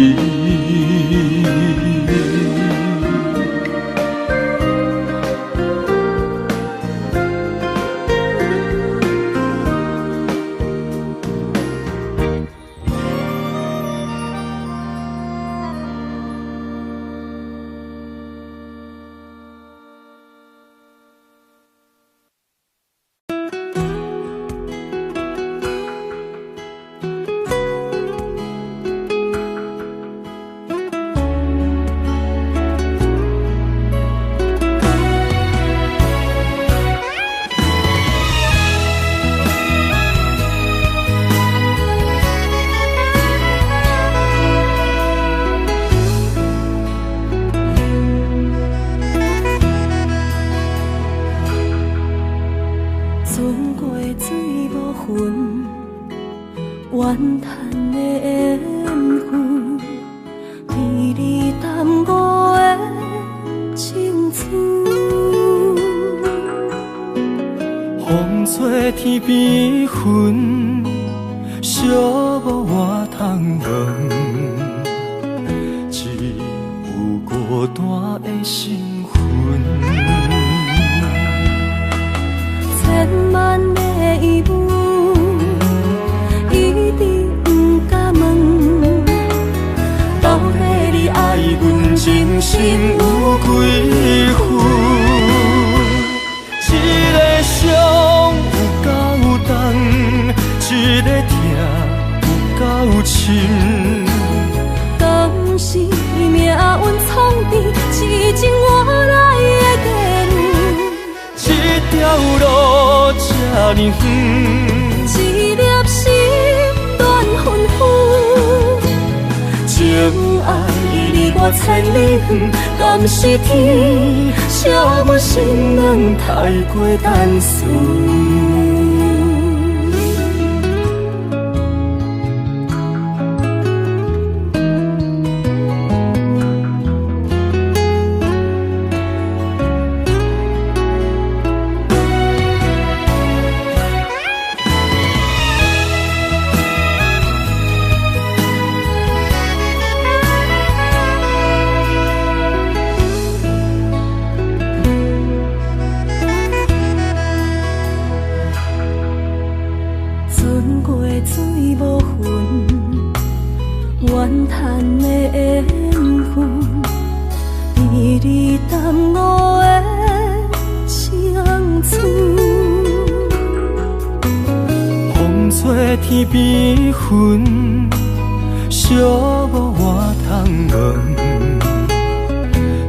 天边云，寂寞我通问，只有孤单的身份。千万个疑问，一直不敢问，到底你爱阮真心有几分？一个伤有够重，一个痛有够深。敢是命运创治，痴情换来的结论？这条路这呢远，一粒心乱纷纷。情爱离我千里远，敢是天惜阮心软太过单纯？天边云，寂寞我通问，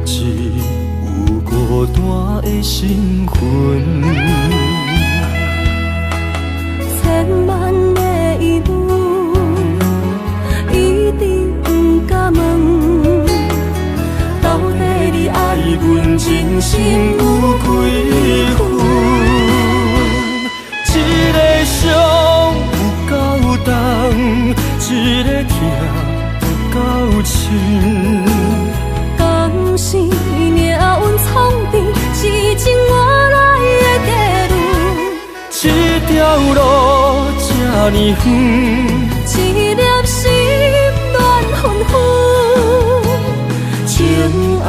只有孤单的身份。千万个疑问，一直不敢问，到底你爱阮真心有几分？一个伤一个痛有够深，敢是命运创治，痴情换来的结论？这条路这呢远，一粒心乱纷纷。情爱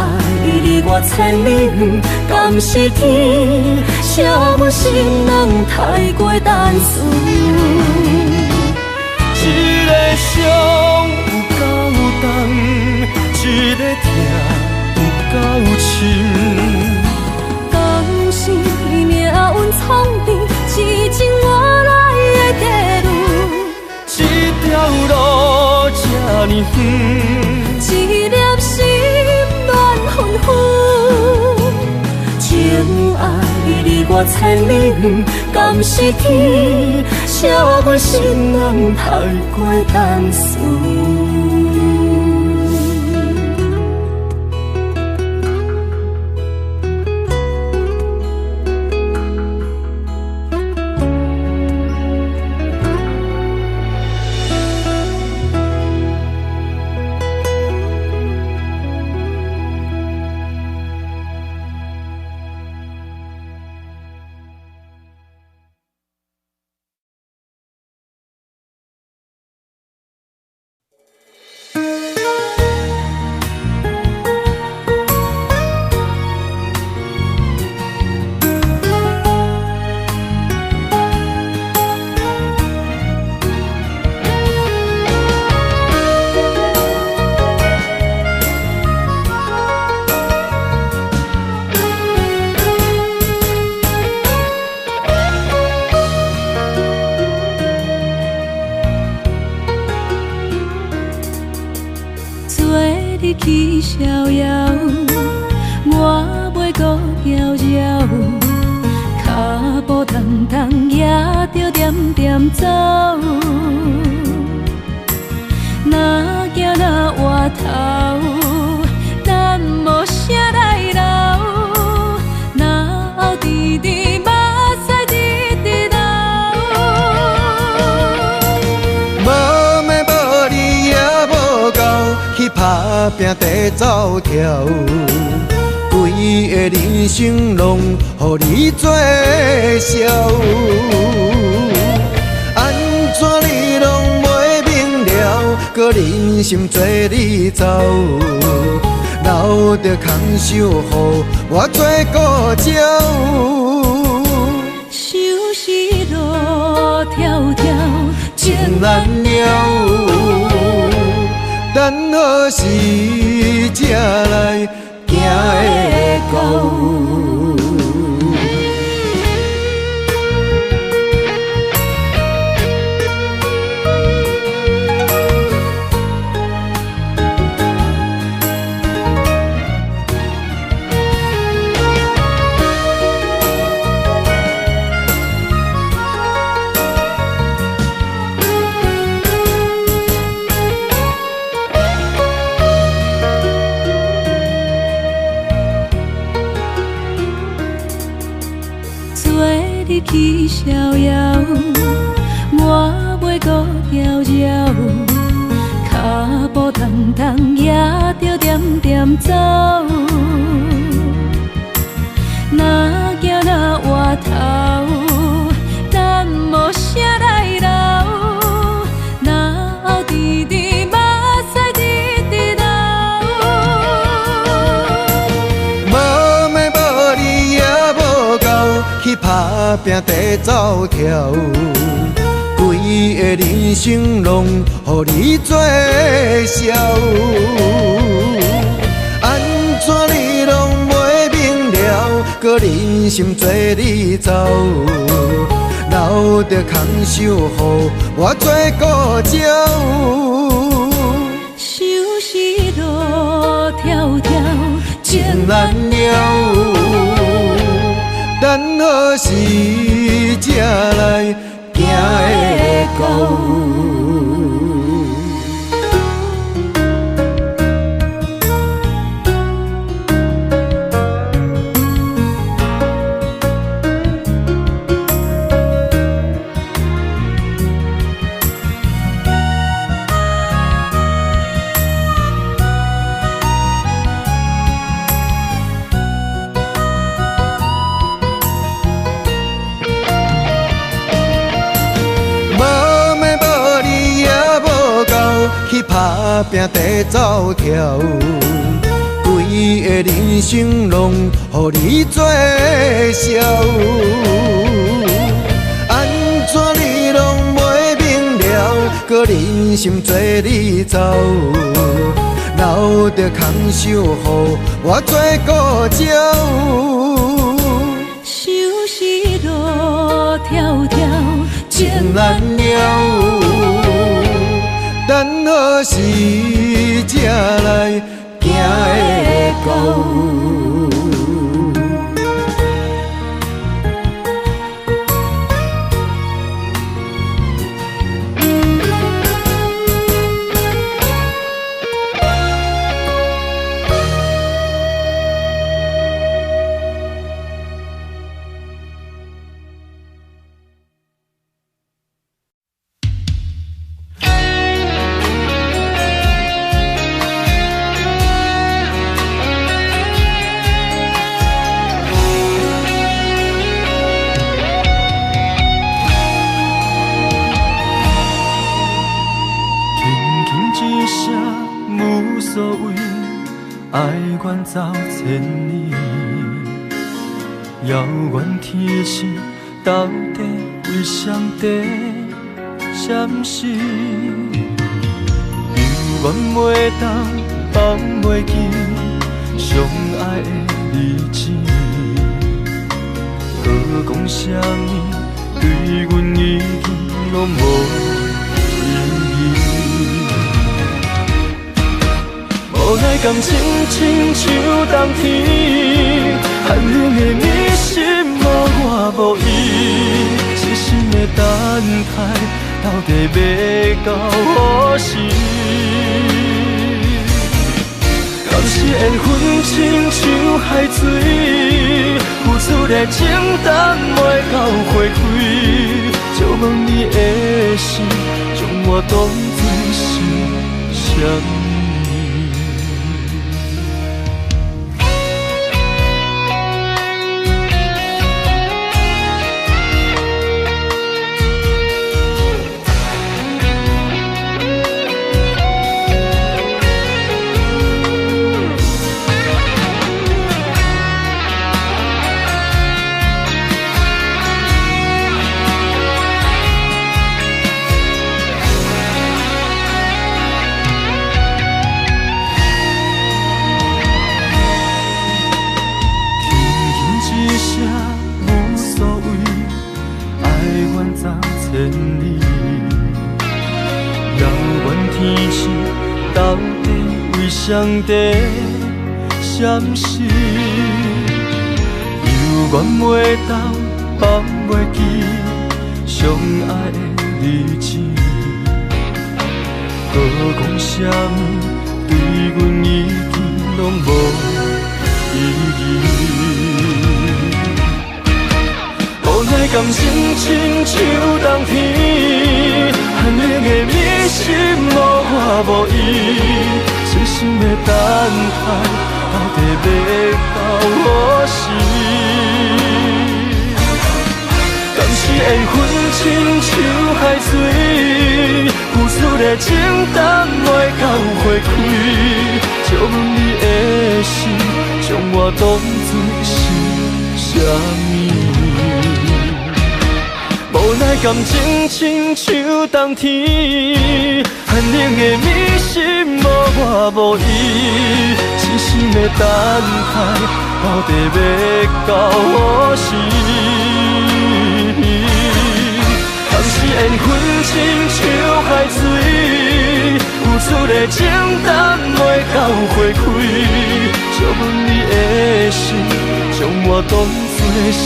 离我千里远，敢是天惜阮心软太过单纯？一个伤有够重，一个痛有够深。敢是命运创治，痴情换来的结论？这条路这呢远，一粒心乱纷纷。情爱离我千里远，敢是天惜阮心软太过单纯？拼地走跳，规个人生拢予你做笑。安怎你拢袂明了，搁忍心做你走，留着空手予我做顾鸟。想是路迢迢，情难了。等何时才来行会到？去逍遥，我袂搁扰扰，脚步重重也着点点走。若行若回头，咱无啥来留，若后直直目屎直直流。无咩无理也无够，去打拼地走跳，规个人生拢予你做笑。安怎你拢袂明了，搁忍心做你走，留着空手予我做顾鸟。想是路迢迢，情难了。等何时才来行会到？打拼地走跳，规个人生拢予你做笑。安怎你拢袂明了，搁忍心做你走，留着空手予我做顾鸟。想是路迢迢，情难了。等何时才来行会到？爱远走千里，遥远天星到底为谁在闪烁？犹原袂当放袂记相爱的日子，何讲啥物对阮意义拢无意义。无奈感情亲像冬天，寒冷的你心无我无伊，深深的等待，到底要到何时？敢是缘分亲像海水，付出的情淡袂到回馈，借问你的心，将我当作是啥？上帝闪失，犹原袂当放袂记相爱的日子，搁讲啥物对阮已经拢无意义。无奈感情亲像冬天，寒冷的迷失无我无依，痴心的等待到底要到何时？敢是缘分亲像海水，付出的情淡袂到花开，借阮你的心，将我当作是啥物？无奈感情亲像冬天，寒冷的迷失无我无依，痴心的等待到底要到何时？当时缘分亲像海水，付出的情淡袂到花开，借阮你的心，将我当作是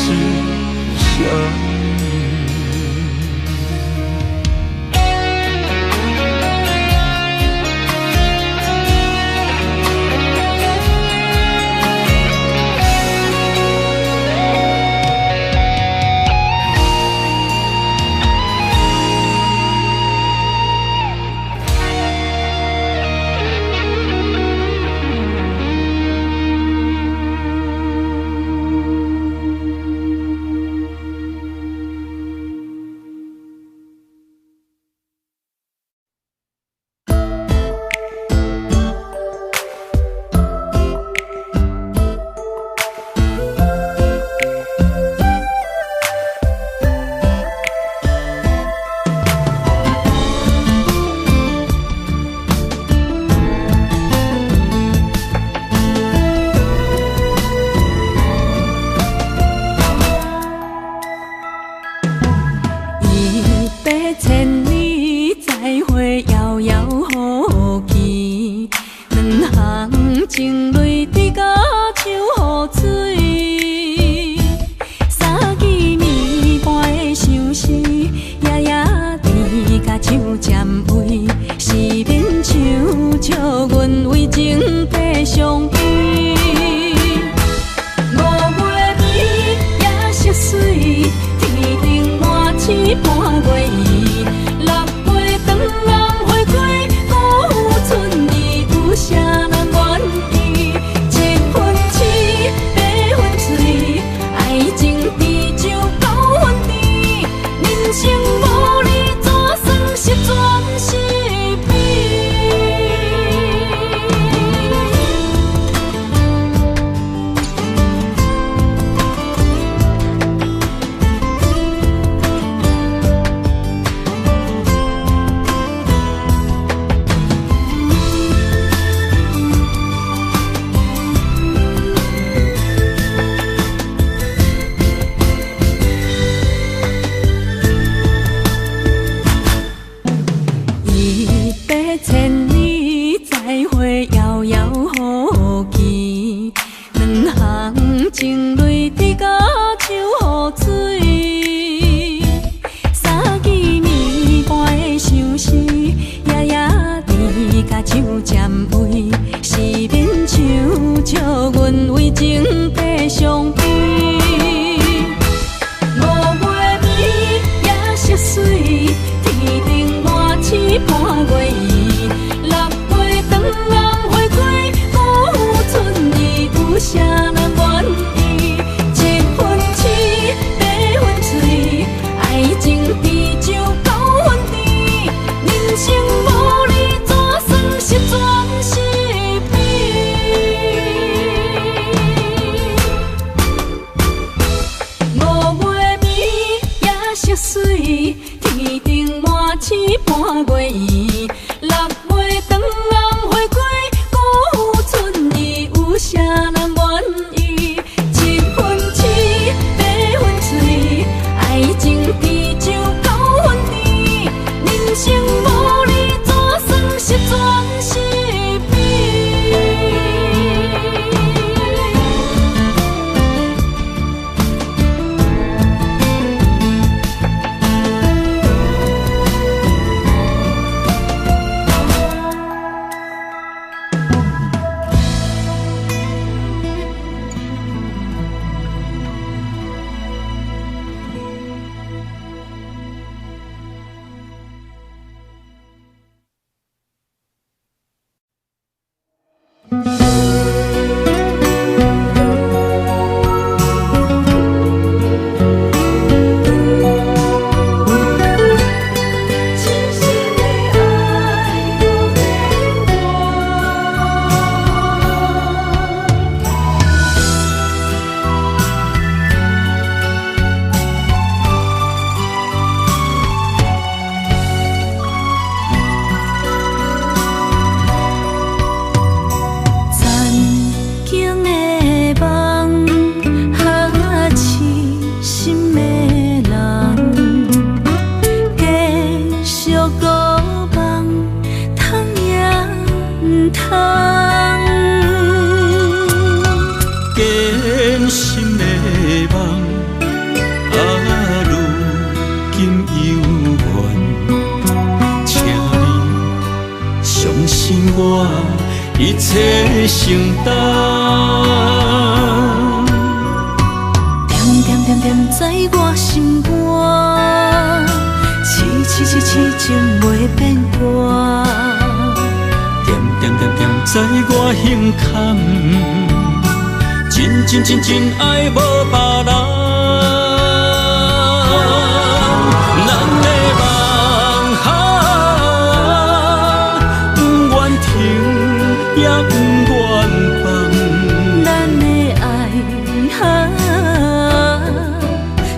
啥物？心的梦，如今犹原，请你相信我，一切承担。点点点点在我心肝，痴痴痴痴情袂变卦。点点点点在我胸坎，真真真真爱无别人。咱的梦不愿停，也不愿放。咱的爱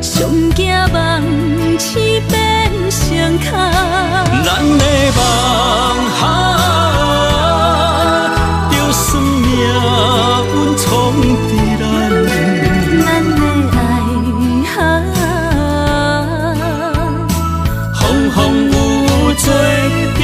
上惊梦痴变相牵。咱的梦就算命运冲敌咱，咱的爱风风雨做阵行。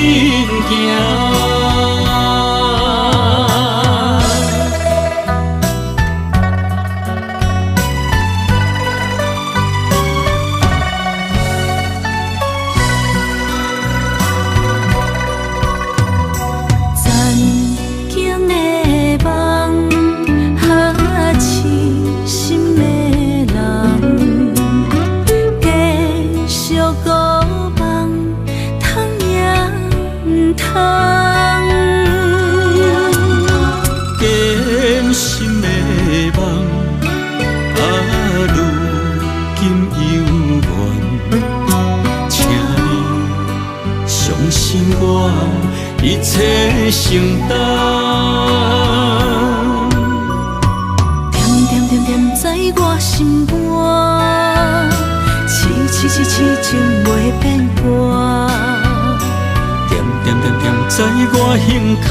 一切承担，点点点点在我心肝，痴痴痴痴情袂变卦。点点点点在我胸坎，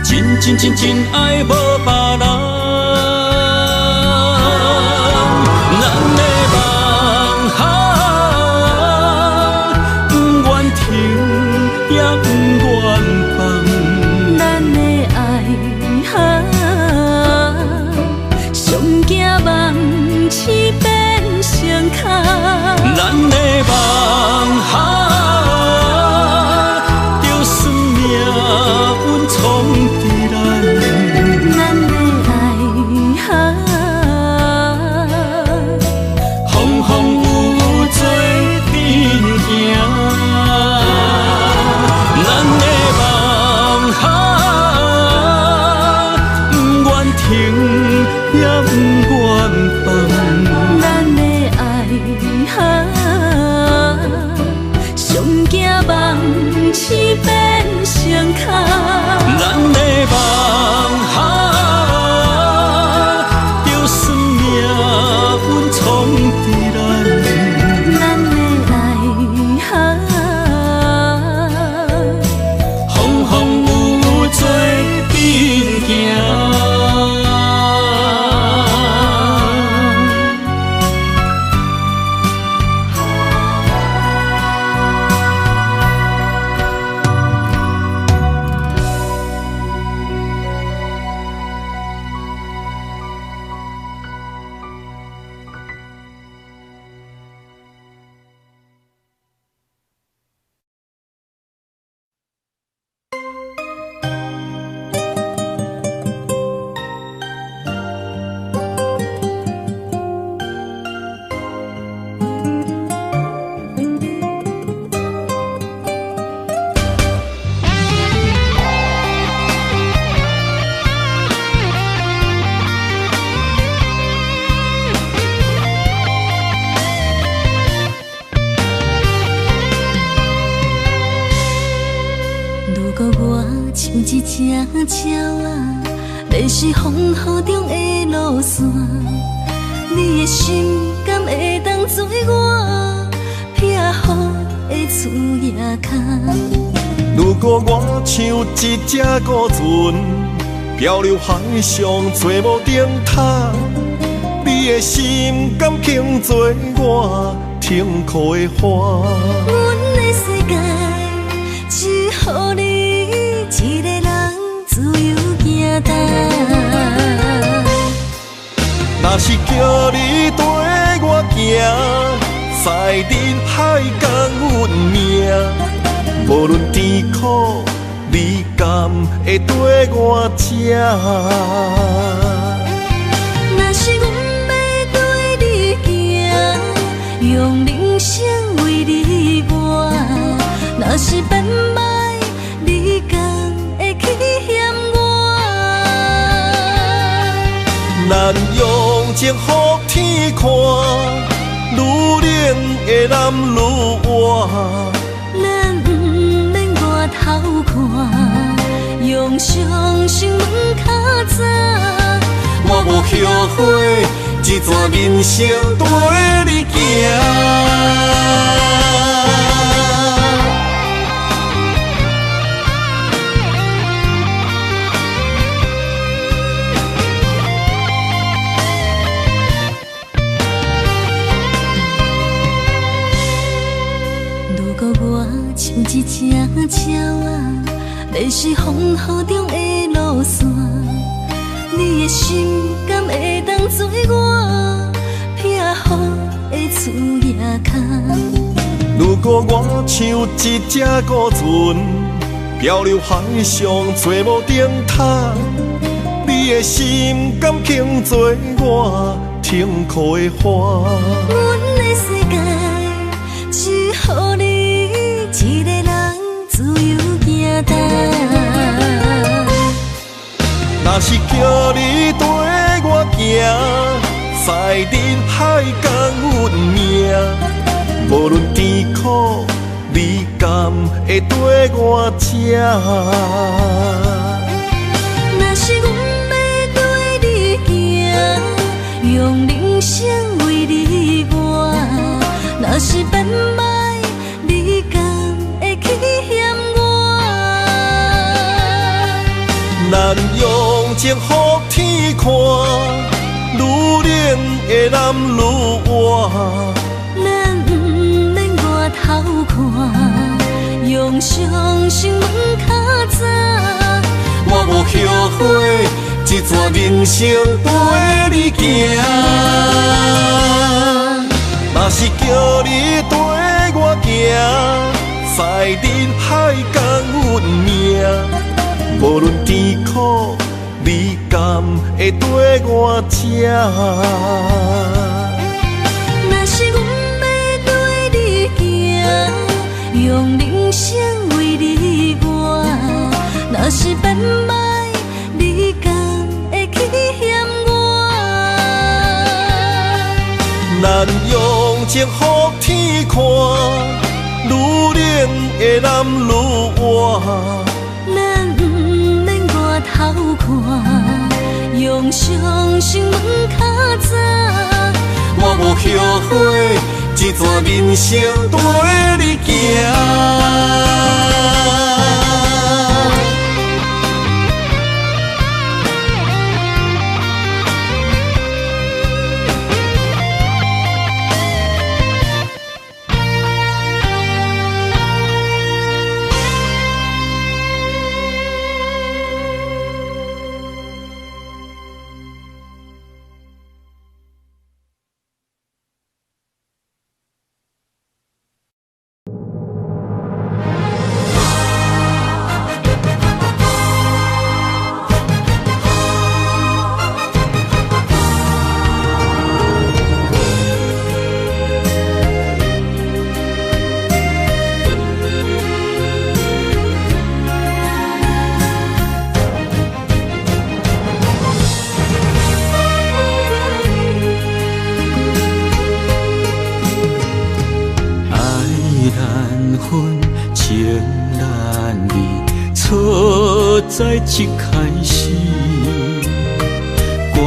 真真真真爱无别人。咱的梦不愿停，也不愿放。咱的爱上惊梦痴变相牵。咱的梦就算命运冲敌咱，咱的爱风风雨做阵行。咱的梦不愿停，也不愿放。咱的爱上惊梦痴变相牵。咱的梦就算命运冲敌咱，咱的爱风风雨做阵行。像一只鸟仔，迷失风雨中的路线。你的心敢会当做我撇予的厝野脚？如果我像一只孤船，漂流海上做无顶塔，你的心敢肯做我停靠的花？阮的世界只予你一个人自由行踏。是叫你跟我行，在人海共运命，无论甜苦，你甘会跟我吃？若是阮要对你行，用人生为你活，若是变歹，你甘会去嫌我？咱用情予天看，愈冷的男愈活。咱不免外头看，用双心门较早。我无后悔，一段人生跟你行。如果我像一只鸟仔，迷失风雨中的路线。你的心敢会当做我撇予的厝野空？如果我像一只孤船，漂流海上找无顶塔，你的心敢肯做我痛苦的花？阮的世界只予你一个人自由行动。若是叫你跟我行，在人海共运命，无论甜苦，你甘会跟我吃？若是阮要对你行，用人生为你活，若是变歹，你甘会去嫌我？咱用情予天看，愈冷的男愈活。咱不免外头看，用双心门较早。我无后悔，一段人生跟你行。若是叫你跟我行，在人海共运命，无论甜苦，你甘会跟我吃？若是阮要对你行，用人生为你活，若是变歹，你甘会去嫌我？咱用情予天看，愈冷的男愈活。咱不免外头看，用双心门较早。我无后悔，一段人生跟你行。在一开始，怪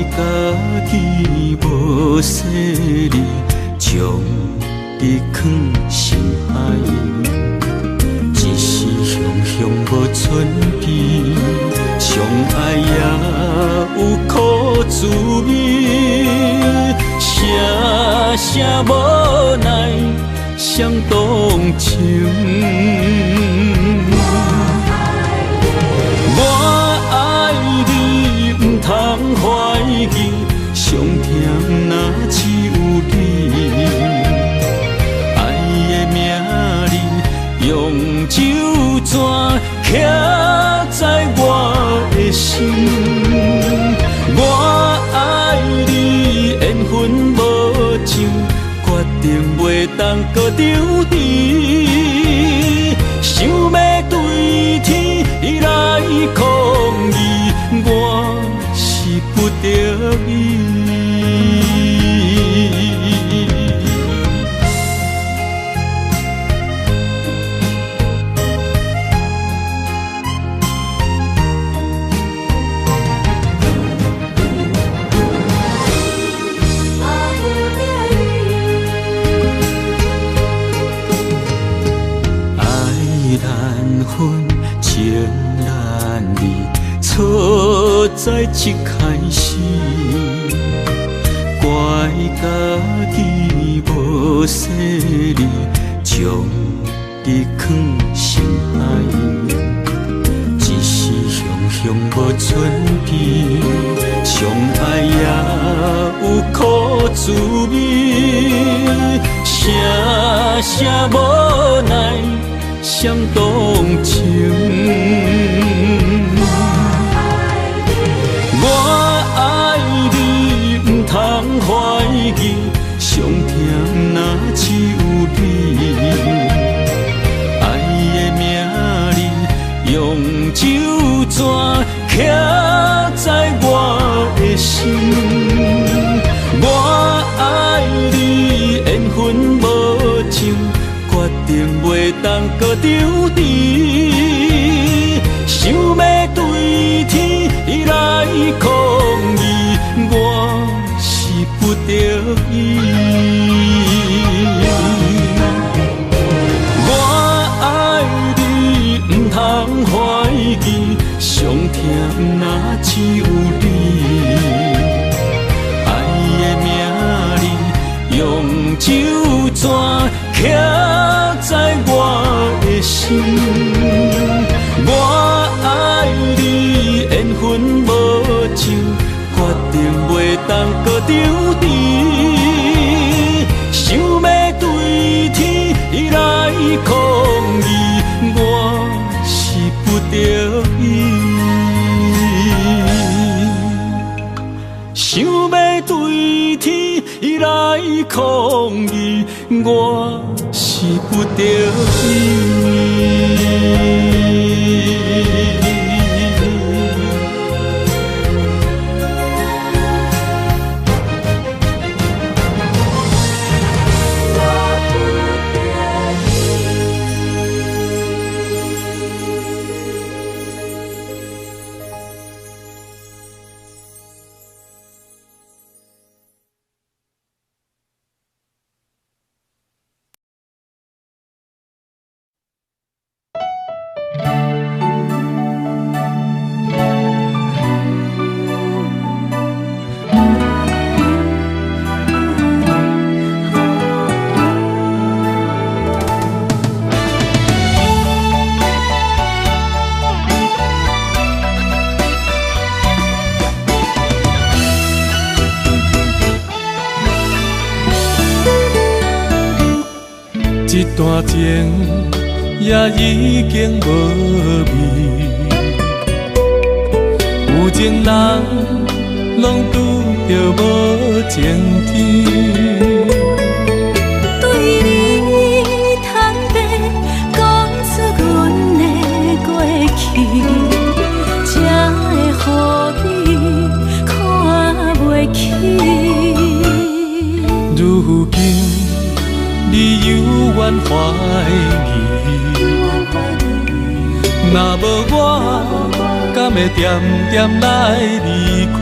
家己无细腻，将你放心海，一时雄雄无存边，相爱也有苦滋味，声声无奈伤动情。我爱你，不通怀疑，上定袂当搁丢弃。想要对天来抗议，我是不得已。情难离，错在一开始，怪家己无细腻，将你放心海。一时雄雄无存片，相爱也有苦滋味，声声无奈。想动情，我爱你，不通怀疑，上甜若只有你。爱的名字用酒泉刻在我的心，我爱你，缘分无情。决定袂当搁丢弃，想要对天来抗议，我是不得已。我爱你，不通怀疑，上甜若只有你。爱的名字用酒泉刻在我的心，我爱你，缘分无情，决定袂当搁丢弃。想要对天来抗议，我是不得已。想要对天来抗议，我是不得已。一段情也已经无味，有情人拢拄着无情天。对你坦白，讲出阮的过去，才会予你看袂起。如今你犹原怀疑，若无我，敢会点点来离开？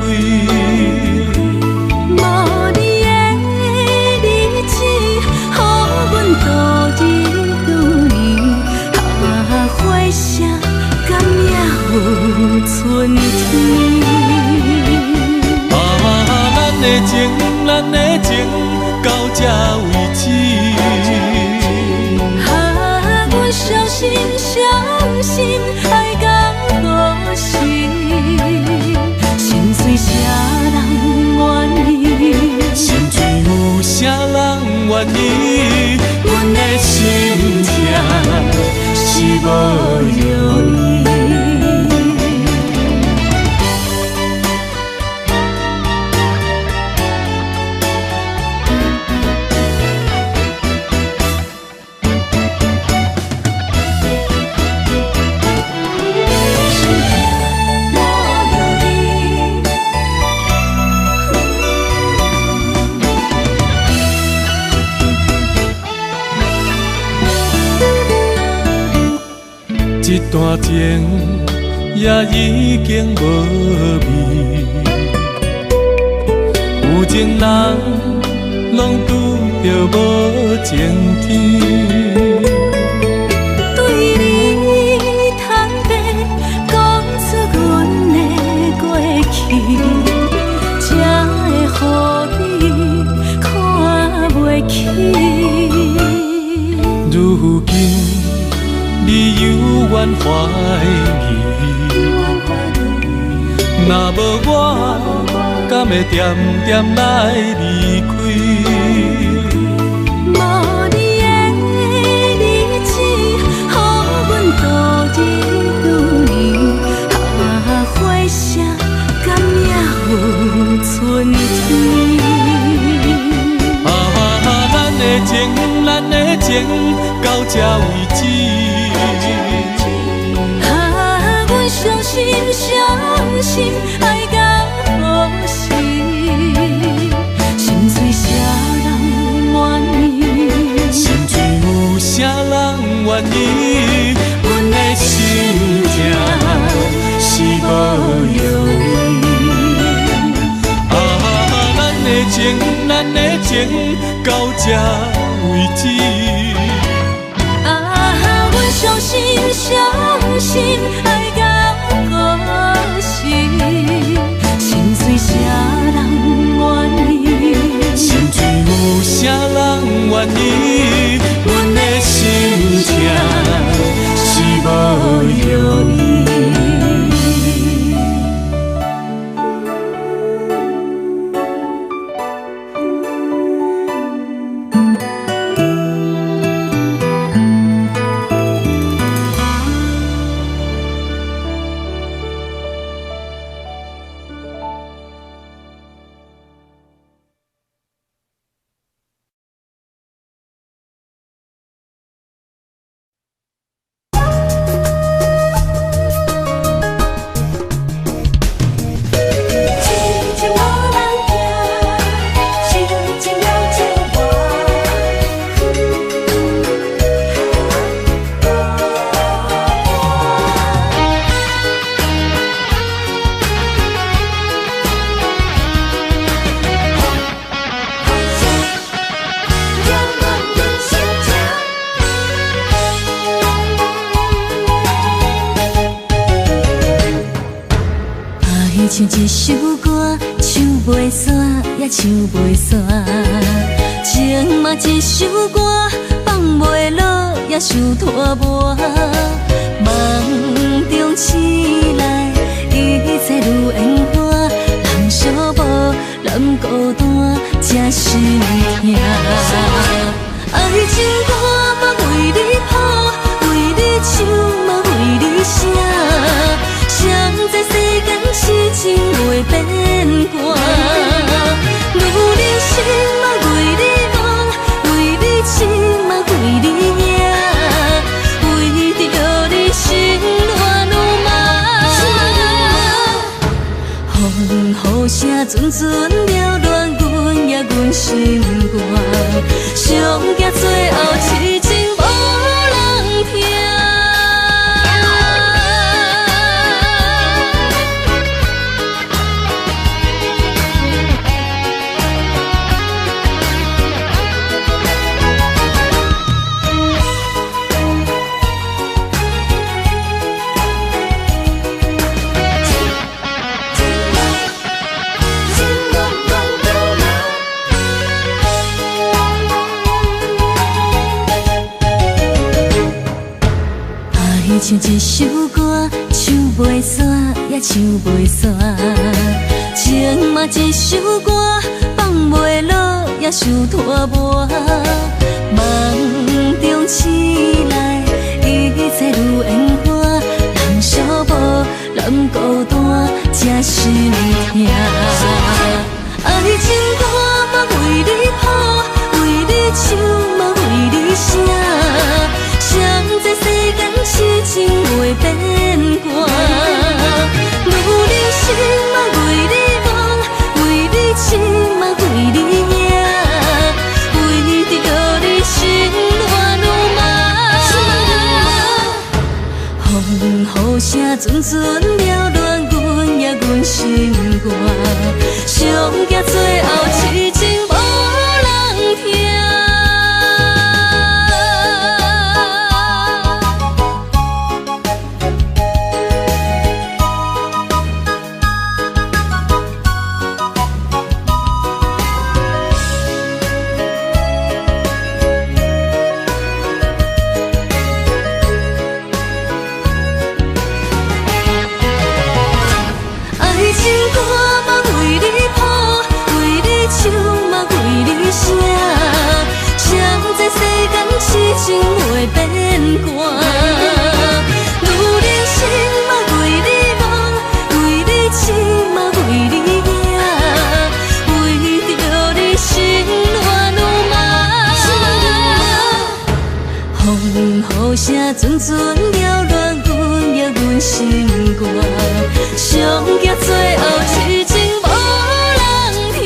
无你的日子，予阮度日如年，花声敢也有春天？咱的情，咱的情，到这为止。阮相信，相信爱到何时？心碎啥人愿意？心碎有啥人愿意？阮的心痛是无容易。一段情也已经无味，有情人拢拄着无情天。对你坦白讲出阮的过去，才会予你看袂起。如今你犹原怀疑，若无我，敢会点点来离开？无你的日子，予阮度日如年，花谢甘也有春天。咱的情，咱的情到这为止。阮伤心，伤心，爱到何时？心碎啥人愿意？心碎有啥人愿意？阮的心痛是无容易。咱的情，咱的情到这为止。阮伤心，伤心，爱到何时？心碎啥人愿意？心碎有啥人愿意？阮的心痛是无容易。唱一首歌，唱袂煞也唱袂煞；情嘛一首歌，放袂落也想拖磨。梦中醒来，一切如烟花，人寂寞，人孤单，才心痛。爱情歌嘛为你谱，为你唱嘛为你写。谁知世间痴情袂变卦，女人心嘛为你梦，为你痴嘛为你赢，为着你心乱如麻。雨声阵阵缭乱，阮也阮心肝，上惊最后痴情无人听。唱一首歌，唱袂煞也唱袂煞；情嘛一首歌，放袂落也想拖磨。梦中醒来，一切如烟花，人寂寞，人孤单，才心痛。爱情歌嘛为你谱，为你唱嘛为你写。谁知世间痴情袂变卦，女人心嘛为你梦，为你痴嘛为你赢，为着你心乱如麻。阵阵缭乱，阮也阮心肝，上惊最后痴情无人听。痴情袂变寒，愈人生嘛为你忙，为你痴嘛为你惊，为着你心乱如麻。风雨声阵阵缭乱，阮也阮心肝，上惊最后痴情无人听。